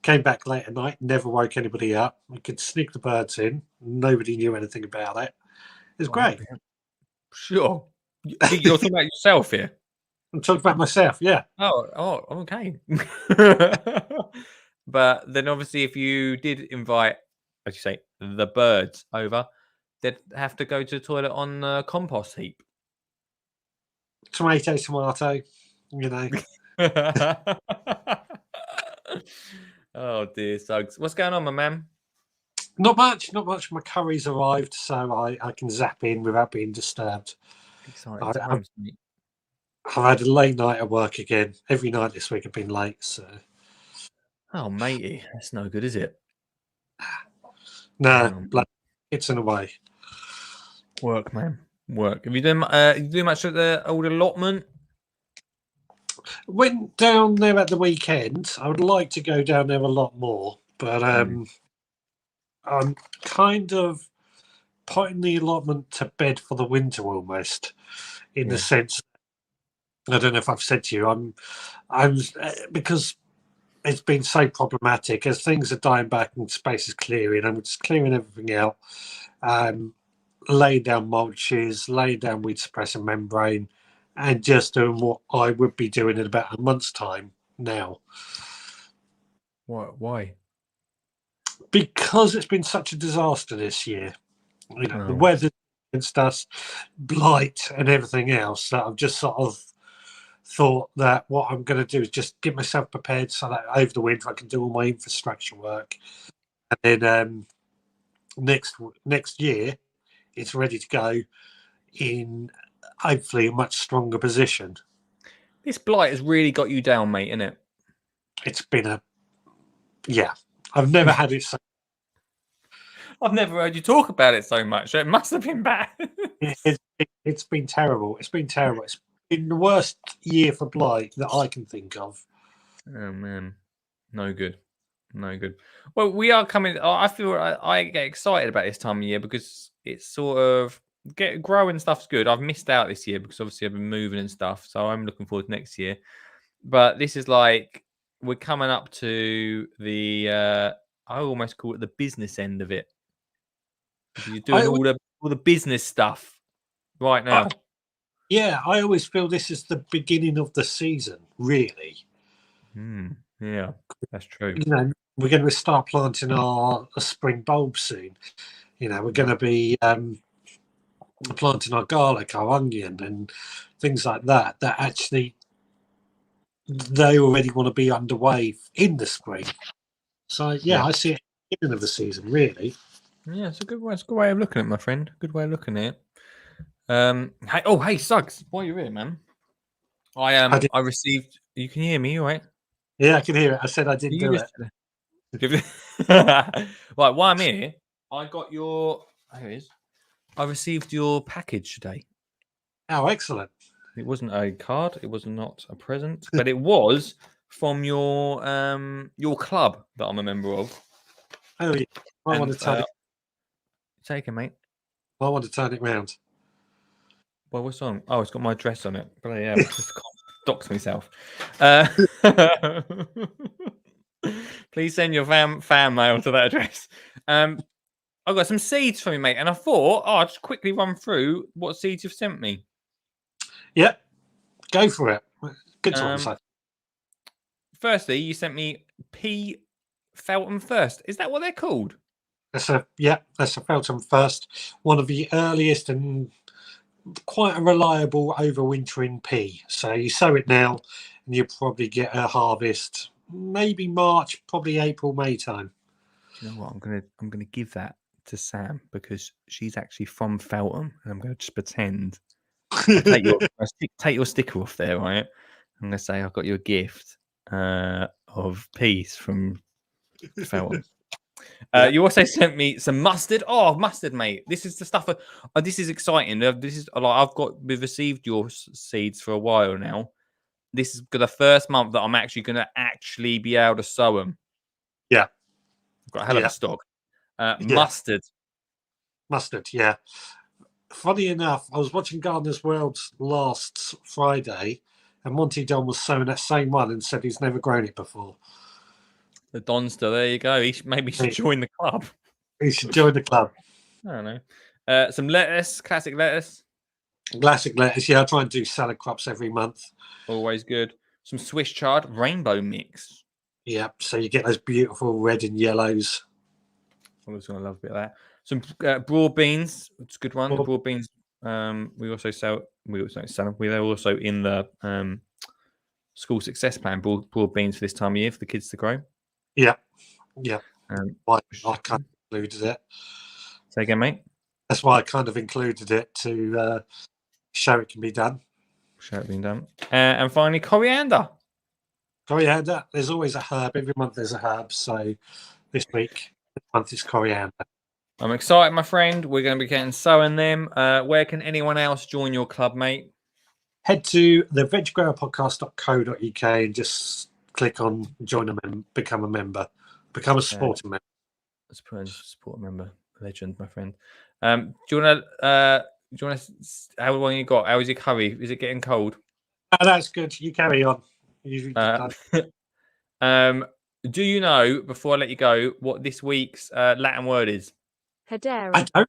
Came back late at night. Never woke anybody up. We could sneak the birds in. Nobody knew anything about it. It was great. Sure. You're talking about yourself here. I'm talking about myself. Yeah. Oh, okay. But then, obviously, if you did invite, as you say, the birds over, they'd have to go to the toilet on the compost heap. Tomato. Oh dear, Suggs. What's going on, my man? Not much. My curry's arrived, so I can zap in without being disturbed. Exciting I've times, mate. had a late night at work again. Every night this week I've been late, so... Oh, matey. That's no good, is it? No, it's in a way. Work, man. Work. Have you done much at the old allotment? Went down there at the weekend. I would like to go down there a lot more, but I'm kind of putting the allotment to bed for the winter almost, in the sense, I don't know if I've said to you, I'm because it's been so problematic as things are dying back and space is clearing. I'm just clearing everything out, laying down mulches, laying down weed suppressor membrane, and just doing what I would be doing in about a month's time now. Why? Because it's been such a disaster this year. The weather and stuff, blight and everything else, that I've just sort of thought that what I'm going to do is just get myself prepared so that over the winter I can do all my infrastructure work. And then next year, it's ready to go in hopefully a much stronger position. This blight has really got you down, mate, isn't it? It's been I've never had it so. I've never heard you talk about it so much. So it must have been bad. It's been terrible. It's been terrible. It's been the worst year for blight that I can think of. Oh man, no good. Well, we are coming. I feel I get excited about this time of year because it's sort of growing stuff's good. I've missed out this year because obviously I've been moving and stuff, so I'm looking forward to next year. But this is like we're coming up to the. I almost call it the business end of it. You're doing all the business stuff right now. I always feel this is the beginning of the season, really. Yeah, that's true. We're going to start planting our spring bulbs soon. We're going to be planting our garlic, our onion, and things like that, that actually they already want to be underway in the spring. So Yeah. I see it at the beginning of the season, really. Yeah, it's a good way. It's a good way of looking at it, my friend. Good way of looking at it. Hey, Suggs, while you're here, man, I received. You can hear me, all right? Yeah, I can hear it. I said I didn't do it. Right, while I'm here, I got your. Here it is. I received your package today. Oh, excellent. It wasn't a card. It was not a present, but it was from your club that I'm a member of. Oh, yeah. I want to turn it. Take it, mate. I want to turn it round. Well, what's on? Oh, it's got my address on it. But yeah, I just can't dox myself. Please send your fan mail to that address. I've got some seeds from you, mate, and I thought, I'll just quickly run through what seeds you've sent me. Yep, go for it. Good times. Firstly, you sent me pea Felton First. Is that what they're called? That's a Felton First, one of the earliest and quite a reliable overwintering pea. So you sow it now, and you'll probably get a harvest maybe March, probably April, May time. Do you know what? I'm gonna give that to Sam because she's actually from Feltham, and I'm gonna just pretend. Take your sticker off there, right? I'm gonna say I've got you a gift of peas from Feltham. You also sent me some mustard. Oh, mustard, mate! This is the stuff. This is exciting. This is like we've received your seeds for a while now. This is the first month that I'm actually going to be able to sow them. Yeah, I've got a hell of a stock. Mustard. Mustard, yeah. Funny enough, I was watching Gardener's World last Friday, and Monty Don was sowing that same one and said he's never grown it before. The Donster, there you go. Maybe he should join the club. He should join the club. I don't know. Some lettuce, classic lettuce. Classic lettuce, yeah. I try and do salad crops every month. Always good. Some Swiss chard rainbow mix. Yeah, so you get those beautiful red and yellows. I'm just going to love a bit of that. Some broad beans. It's a good one. The broad beans. We also sell them. They're also in the school success plan. Broad beans for this time of year for the kids to grow. Yeah. I kind of included it. Say again, mate. That's why I kind of included it to show it can be done. Show it being done. And finally, coriander. Coriander. There's always a herb. Every month there's a herb. So this month is coriander. I'm excited, my friend. We're going to be getting sowing them. Where can anyone else join your club, mate? Head to the veggrowerpodcast.co.uk and just click on join and become a member. Become a supporting member. Support member. Legend, my friend. Do you want to how long you got? How is your curry? Is it getting cold? Oh, that's good. You carry on. Do you know, before I let you go, what this week's Latin word is? Hedera. I don't.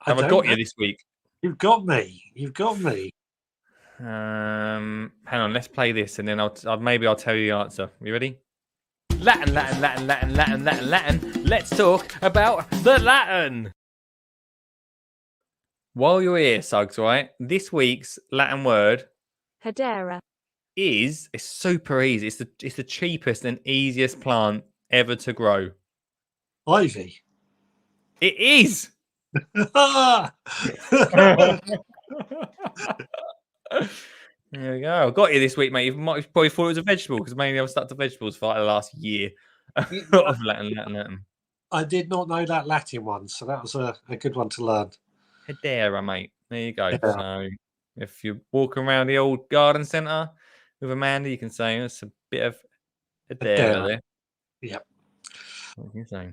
Have I got you this week? You've got me. Hang on, let's play this and then I'll tell you the answer. You ready? Latin. Let's talk about the Latin. While you're here, Suggs, right? This week's Latin word Hedera. it's super easy. It's the cheapest and easiest plant ever to grow. Ivy. It is. There we go. I got you this week, mate. You might probably thought it was a vegetable because mainly I've stuck to vegetables for like the last year of Latin. I did not know that Latin one, so that was a good one to learn. Hedera, mate. There you go. Yeah. So if you're walking around the old garden centre with Amanda, you can say it's a bit of Hedera there. Yep. What can you say?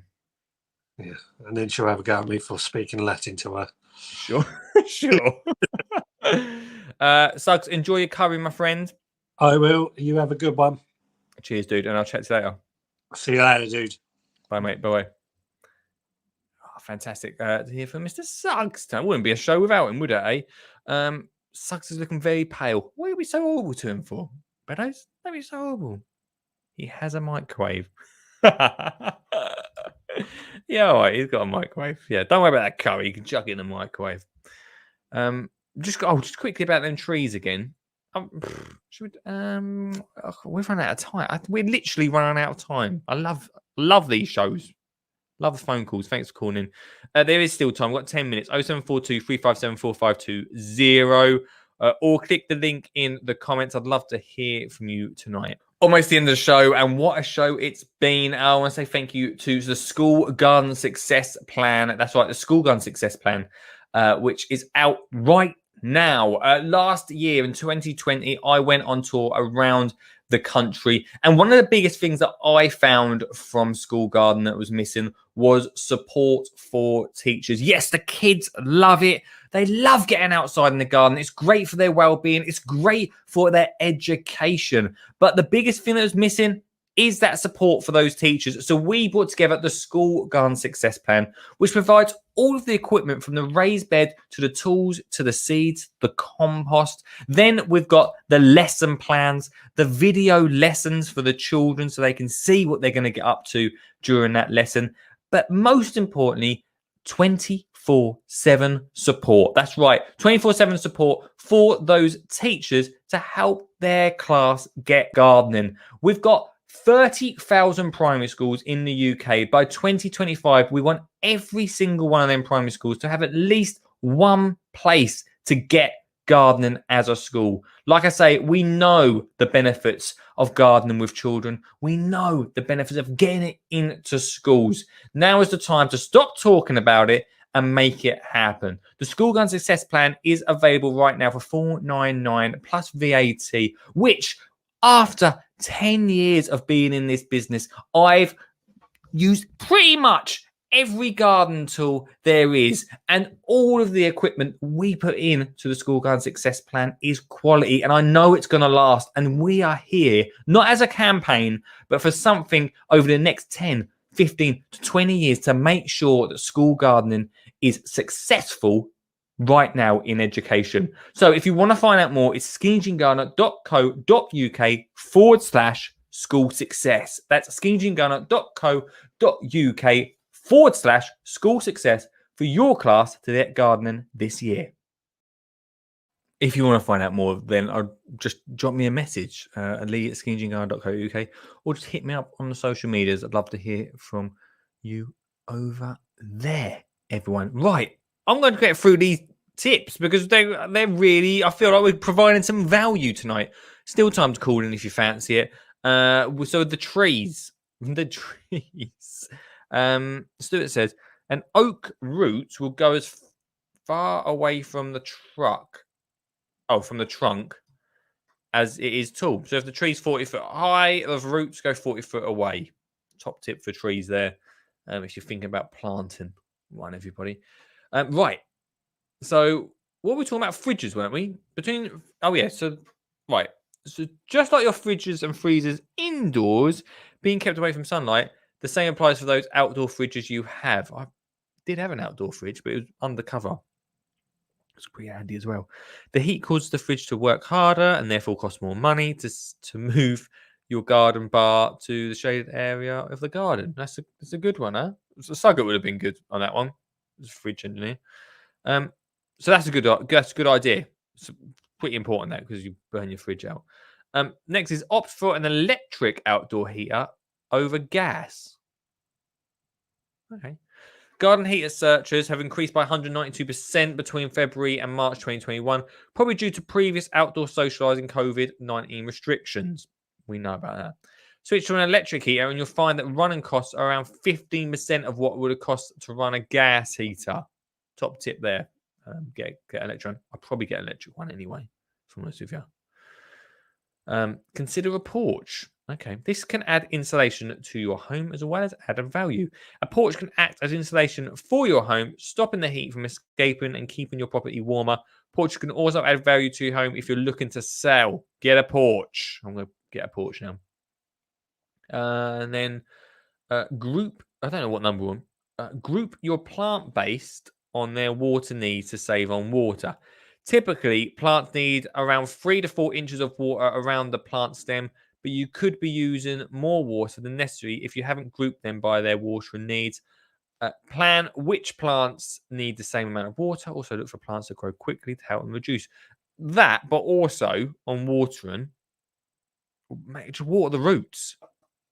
Yeah, and then she'll have a go at me for speaking Latin to her. Sure. Suggs, enjoy your curry, my friend. I will. You have a good one. Cheers, dude, and I'll chat to you later. See you later, dude. Bye, mate. Bye. Oh, fantastic to hear from Mr. Suggs. That wouldn't be a show without him, would it, eh? Suggs is looking very pale. What are we so horrible to him for? Beddoes? Don't be so horrible. He has a microwave. Yeah, all right. He's got a microwave. Yeah, don't worry about that curry. You can chuck it in the microwave. just quickly about them trees again. We've run out of time. We're literally running out of time. I love these shows. Love the phone calls. Thanks for calling in. There is still time. We've got 10 minutes. 0742 357 4520. Or click the link in the comments. I'd love to hear from you tonight. Almost the end of the show, and what a show it's been. I want to say thank you to the School Garden Success Plan. That's right, the School Garden Success Plan, which is out right now. Last year in 2020, I went on tour around the country, and one of the biggest things that I found from School Garden that was missing was support for teachers. Yes, the kids love it. They love getting outside in the garden. It's great for their well-being. It's great for their education. But the biggest thing that was missing is that support for those teachers. So we brought together the School Garden Success Plan, which provides all of the equipment from the raised bed to the tools to the seeds, the compost. Then we've got the lesson plans, the video lessons for the children so they can see what they're going to get up to during that lesson. But most importantly, 24/7 support. That's right, 24/7 support for those teachers to help their class get gardening. We've got 30,000 primary schools in the UK. By 2025, we want every single one of them primary schools to have at least one place to get gardening as a school. Like I say, we know the benefits of gardening with children. We know the benefits of getting it into schools. Now is the time to stop talking about it and make it happen. The School Garden Success Plan is available right now for $499 plus VAT, which after 10 years of being in this business, I've used pretty much every garden tool there is, and all of the equipment we put in to the School Garden Success Plan is quality, and I know it's going to last. And we are here not as a campaign, but for something over the next 10, 15 to 20 years to make sure that school gardening is successful right now in education. So if you want to find out more, it's skinnygardener.co.uk/school success. That's skinnygardener.co.uk/school success for your class to get gardening this year. If you want to find out more, then just drop me a message, lee@skinnygardener.co.uk, or just hit me up on the social medias. I'd love to hear from you over there, everyone. Right. I'm going to get through these tips because they're really, I feel like we're providing some value tonight. Still time to call in if you fancy it. So the trees. Stuart says, an oak root will go as far away from the trunk as it is tall. So if the tree's 40 foot high, the roots go 40 foot away. Top tip for trees there. If you're thinking about planting one, everybody. Right. So what were we talking about? Fridges, weren't we? So just like your fridges and freezers indoors being kept away from sunlight, the same applies for those outdoor fridges you have. I did have an outdoor fridge, but it was undercover. It's pretty handy as well. The heat causes the fridge to work harder and therefore cost more money to move your garden bar to the shaded area of the garden. That's a good one, huh? So Sugget would have been good on that one. As a fridge engineer. So that's a good idea. It's pretty important that because you burn your fridge out. Next is opt for an electric outdoor heater over gas. Okay. Garden heater searches have increased by 192% between February and March 2021, probably due to previous outdoor socialising COVID-19 restrictions. We know about that. Switch to an electric heater and you'll find that running costs are around 15% of what it would have cost to run a gas heater. Top tip there. Get electric. I'll probably get an electric one anyway, if I'm honest with you. Consider a porch. Okay, this can add insulation to your home as well as added value. A porch can act as insulation for your home, stopping the heat from escaping and keeping your property warmer. Porch can also add value to your home if you're looking to sell. Get a porch. I'm going to get a porch now. And then group, I don't know what number one. Group your plant-based on their water needs to save on water. Typically, plants need around 3 to 4 inches of water around the plant stem, but you could be using more water than necessary if you haven't grouped them by their watering needs. Plan which plants need the same amount of water. Also look for plants that grow quickly to help them reduce that. But also on watering, just water the roots.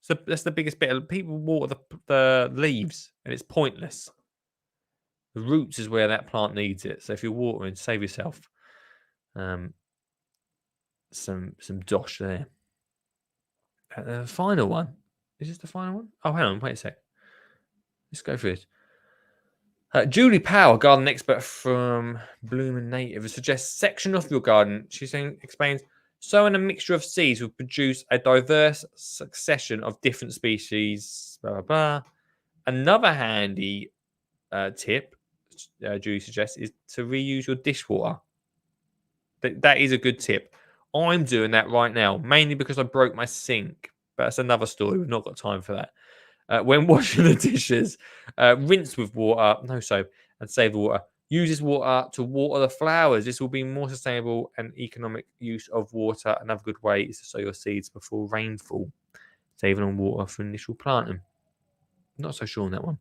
So that's the biggest bit. People water the leaves, and it's pointless. The roots is where that plant needs it. So if you're watering, save yourself some dosh there. The final one. Is this the final one? Oh, hang on. Wait a sec. Let's go through this. Julie Power, garden expert from Bloom Native, suggests section off your garden. She explains, sowing a mixture of seeds will produce a diverse succession of different species. Blah, blah, blah. Another handy tip, Julie suggests, is to reuse your dishwater. That is a good tip. I'm doing that right now, mainly because I broke my sink. But that's another story. We've not got time for that. When washing the dishes, rinse with water, no soap, and save the water. Use this water to water the flowers. This will be more sustainable and economic use of water. Another good way is to sow your seeds before rainfall, saving on water for initial planting. Not so sure on that one.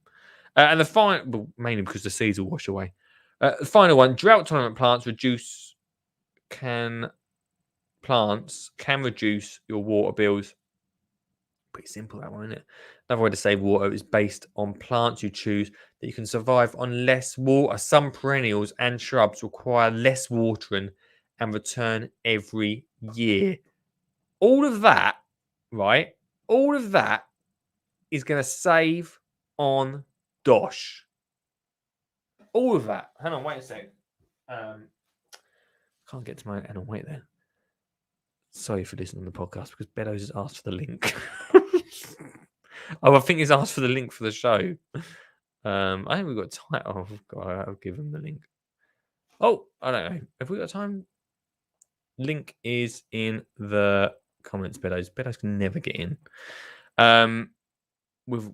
And the final, well, mainly because the seeds will wash away. The final one: drought-tolerant plants can reduce your water bills. Pretty simple, that one, isn't it? Another way to save water is based on plants you choose that you can survive on less water. Some perennials and shrubs require less watering and return every year. All of that, right? All of that is going to save on dosh. All of that. Hang on, wait a sec. Can't get to my... Hang on, wait there. Sorry for listening to the podcast because Beddoes has asked for the link. I think he's asked for the link for the show. I think we've got time. Oh, God, I'll give him the link. Oh, I don't know. Have we got time? Link is in the comments, Beddoes. Beddoes can never get in. We've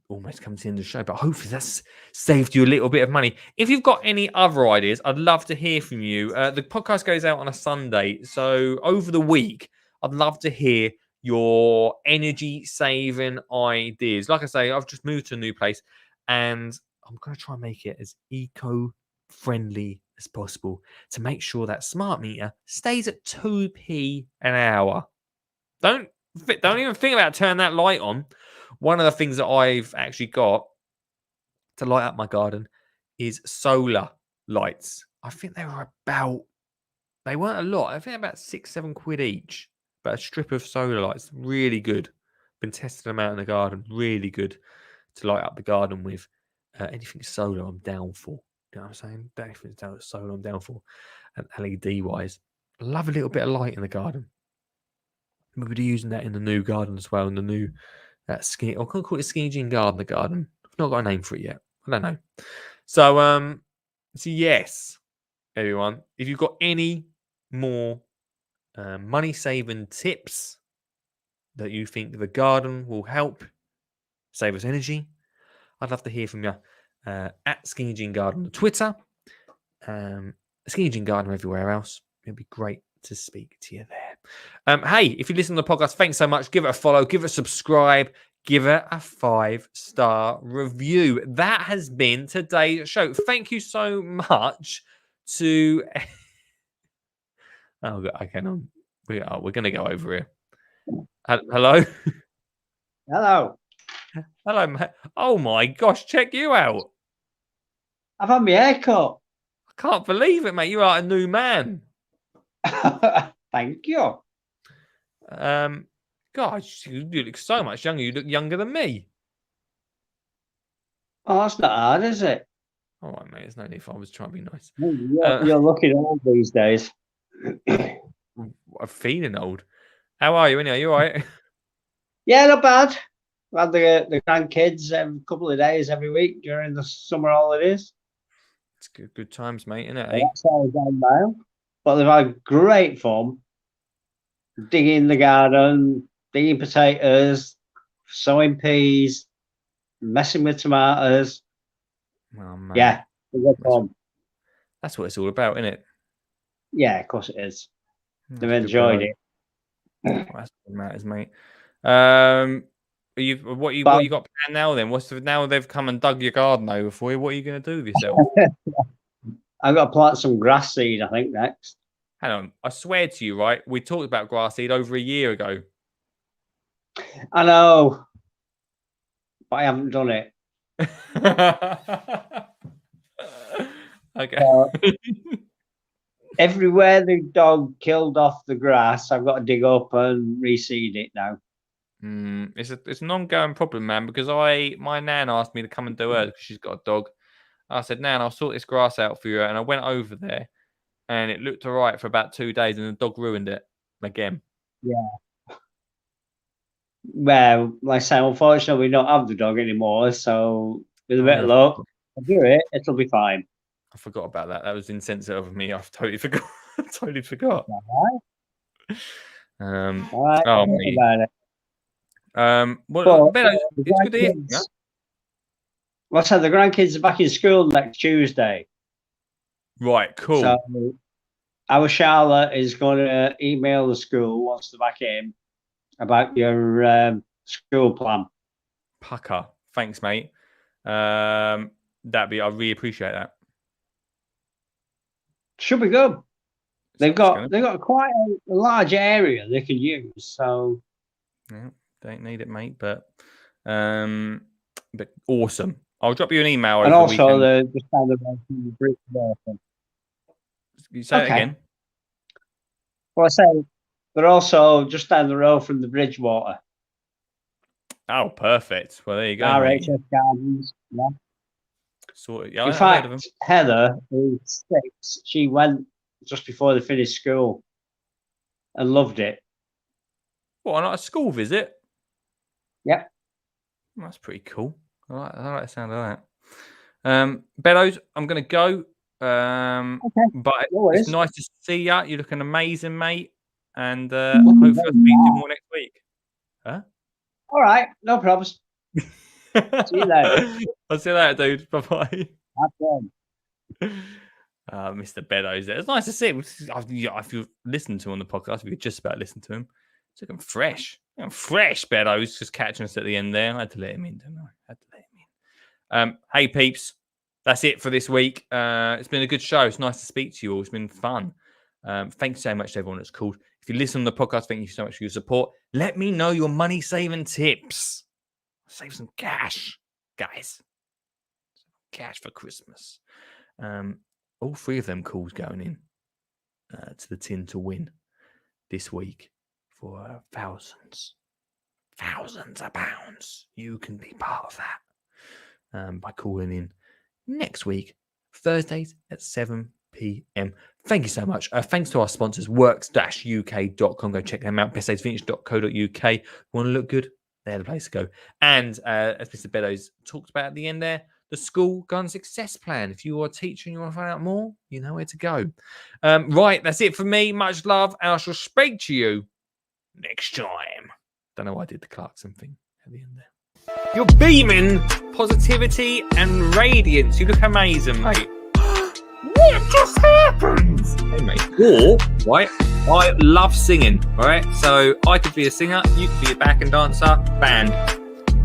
almost come to the end of the show, but hopefully that's saved you a little bit of money. If you've got any other ideas, I'd love to hear from you. The podcast goes out on a Sunday, so over the week, I'd love to hear your energy saving ideas. Like I say, I've just moved to a new place, and I'm going to try and make it as eco-friendly as possible to make sure that smart meter stays at 2p an hour. Don't even think about turning that light on. One of the things that I've actually got to light up my garden is solar lights. I think they weren't a lot. I think about £6-7 each. But a strip of solar lights, really good. Been testing them out in the garden, really good to light up the garden with. Anything solar, I'm down for. You know what I'm saying? Anything solar, I'm down for. And LED wise, I love a little bit of light in the garden. We'll be using that in the new garden as well, in the new I can't call it a skinny jean garden. The garden. I've not got a name for it yet. I don't know. So yes, everyone. If you've got any more money saving tips that you think the garden will help save us energy, I'd love to hear from you at Skinny Jean Garden on Twitter, Skinny Jean Garden everywhere else. It'd be great to speak to you there. Hey, if you listen to the podcast, thanks so much. Give it a follow, give it a subscribe, give it a 5-star review. That has been today's show. Thank you so much to... Oh, okay, no. We're going to go over here. Hello? Hello. Hello, mate. Oh, my gosh, check you out. I've had my hair cut. I can't believe it, mate. You are a new man. Thank you. Gosh, you look so much younger. You look younger than me. Oh, that's not hard, is it? All right, mate. There's no need if I was trying to be nice. You're looking old these days. I'm feeling old. How are you, anyway? You all right? Yeah, not bad. I've had the grandkids a couple of days every week during the summer holidays. It's good times, mate, isn't it? Yeah, that's how it's done now. But they've had great fun. Digging the garden, digging potatoes, sowing peas, messing with tomatoes. Oh, man. Yeah, good fun. That's what it's all about, isn't it? Yeah, of course it is. That's They've enjoyed it. Well, that's what matters, mate. What you got planned now? Then now they've come and dug your garden over for you. What are you going to do with yourself? I've got to plant some grass seed, I think, next. Hang on, I swear to you, right? We talked about grass seed over a year ago. I know, but I haven't done it. Okay. Everywhere the dog killed off the grass, I've got to dig up and reseed it now. It's an ongoing problem, man. Because my nan asked me to come and do her because she's got a dog. I said, Nan, I'll sort this grass out for you, and I went over there, and it looked alright for about 2 days, and the dog ruined it again. Yeah. Well, like I say, unfortunately, we don't have the dog anymore, so with a bit of luck, I'll do it. It'll be fine. I forgot about that. That was insensitive of me. I totally forgot. Totally forgot. All right. Oh, me. Well, Ben, it's good to hear. Yeah? Well, so the grandkids are back in school next Tuesday. Right, cool. So our Charlotte is going to email the school once they're back in about your school plan. Pucker. Thanks, mate. I really appreciate that. Should be good. They've got quite a large area they can use, so yeah, don't need it, mate. But awesome. I'll drop you an email. And over also the just down the road from the Bridgewater. You say it again. Well, I say they're also just down the road from the Bridgewater. Oh, perfect. Well, there you go. RHS Gardens. Yeah. Sorted. Yeah, In fact, Heather, who's 6, she went just before they finished school and loved it. What, not a school visit? Yeah. That's pretty cool. I like the sound of that. Bellows, I'm going to go. Okay. But No it's worries. nice to see you. You're looking amazing, mate. And hopefully I'll speak to you more next week. Huh? All right. No problems. See you later. I'll see you later, dude. Bye-bye. Have fun. Mr. Beddoes there. It's nice to see him. If you listen to him on the podcast, we could just about listen to him. It's looking fresh. Fresh, Beddoes. Just catching us at the end there. I had to let him in, didn't I? Hey, peeps. That's it for this week. It's been a good show. It's nice to speak to you all. It's been fun. Thanks so much to everyone that's called. If you listen to the podcast, thank you so much for your support. Let me know your money-saving tips. Save some cash, guys. Cash for Christmas. All 3 of them calls going in to the tin to win this week for thousands of pounds. You can be part of that by calling in next week, Thursdays at 7 p.m. Thank you so much. Thanks to our sponsors, works-uk.com. Go check them out. bestdaysvintage.co.uk. Want to look good? They're the place to go. And as Mr. Beddoes talked about at the end there, the school gun success plan. If you are a teacher and you want to find out more, you know where to go. Right, that's it for me. Much love, and I shall speak to you next time. Don't know why I did the Clarkson thing at the end there. You're beaming positivity and radiance. You look amazing, mate. What just happened? Hey, mate. Or, right, I love singing, right? So I could be a singer, you could be a backing dancer, band.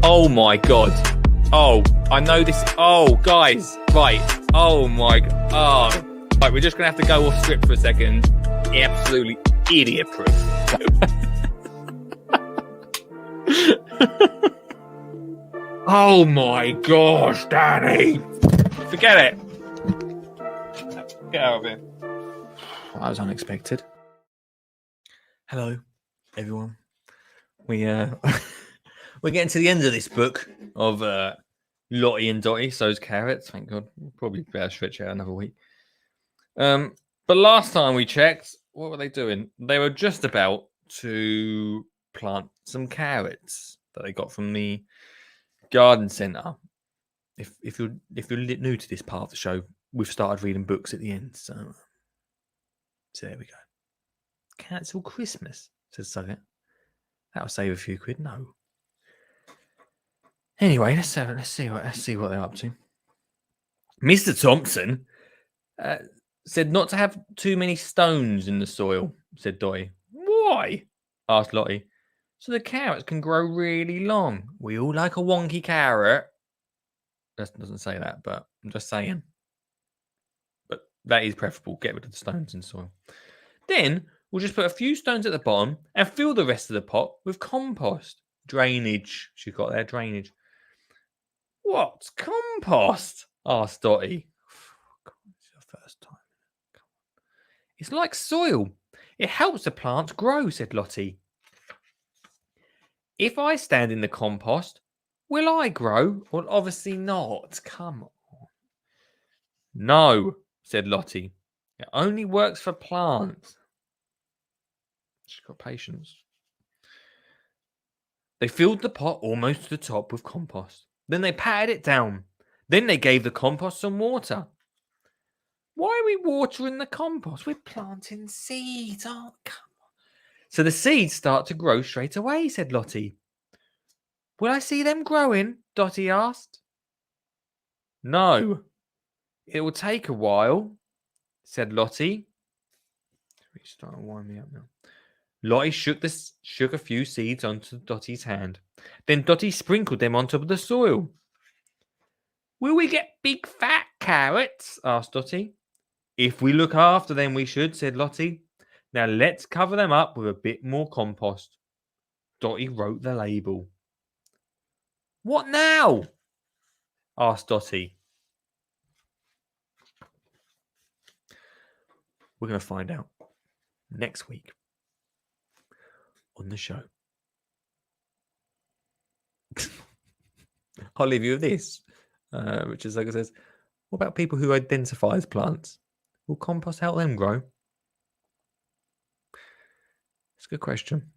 Oh my God. Oh, I know this. Oh, guys, right. Oh my God. Oh, right, we're just going to have to go off script for a second. Absolutely idiot proof. Oh my gosh, Danny. Forget it. Get out of here. That was unexpected. Hello, everyone. We're getting to the end of this book of Lottie and Dottie, so's Carrots. Thank God. We'll probably better stretch out another week. But last time we checked, what were they doing? They were just about to plant some carrots that they got from the garden centre. If you're new to this part of the show, we've started reading books at the end. So there we go. Cancel Christmas, says Suggett. That'll save a few quid. No. Anyway, let's see what they're up to. Mr. Thompson said not to have too many stones in the soil, said Dottie. Why? Asked Lottie. So the carrots can grow really long. We all like a wonky carrot. That doesn't say that, but I'm just saying. But that is preferable. Get rid of the stones in soil. Then we'll just put a few stones at the bottom and fill the rest of the pot with compost. Drainage. She's got there, drainage. What's compost? Asked Dotty. God, it's your first time. It's like soil. It helps the plants grow, said Lottie. If I stand in the compost, will I grow? Well, obviously not. Come on. No, said Lottie. It only works for plants. She's got patience. They filled the pot almost to the top with compost. Then they patted it down. Then they gave the compost some water. Why are we watering the compost? We're planting seeds. Oh, come on. So the seeds start to grow straight away, said Lottie. Will I see them growing? Dotty asked. No. It will take a while, said Lottie. He's starting to wind me up now. Lottie shook a few seeds onto Dotty's hand. Then Dotty sprinkled them on top of the soil. Will we get big fat carrots? Asked Dotty. If we look after them, we should, said Lottie. Now let's cover them up with a bit more compost. Dotty wrote the label. What now? Asked Dotty. We're going to find out next week on the show. I'll leave you with this, which is like it says, what about people who identify as plants? Will compost help them grow? It's a good question.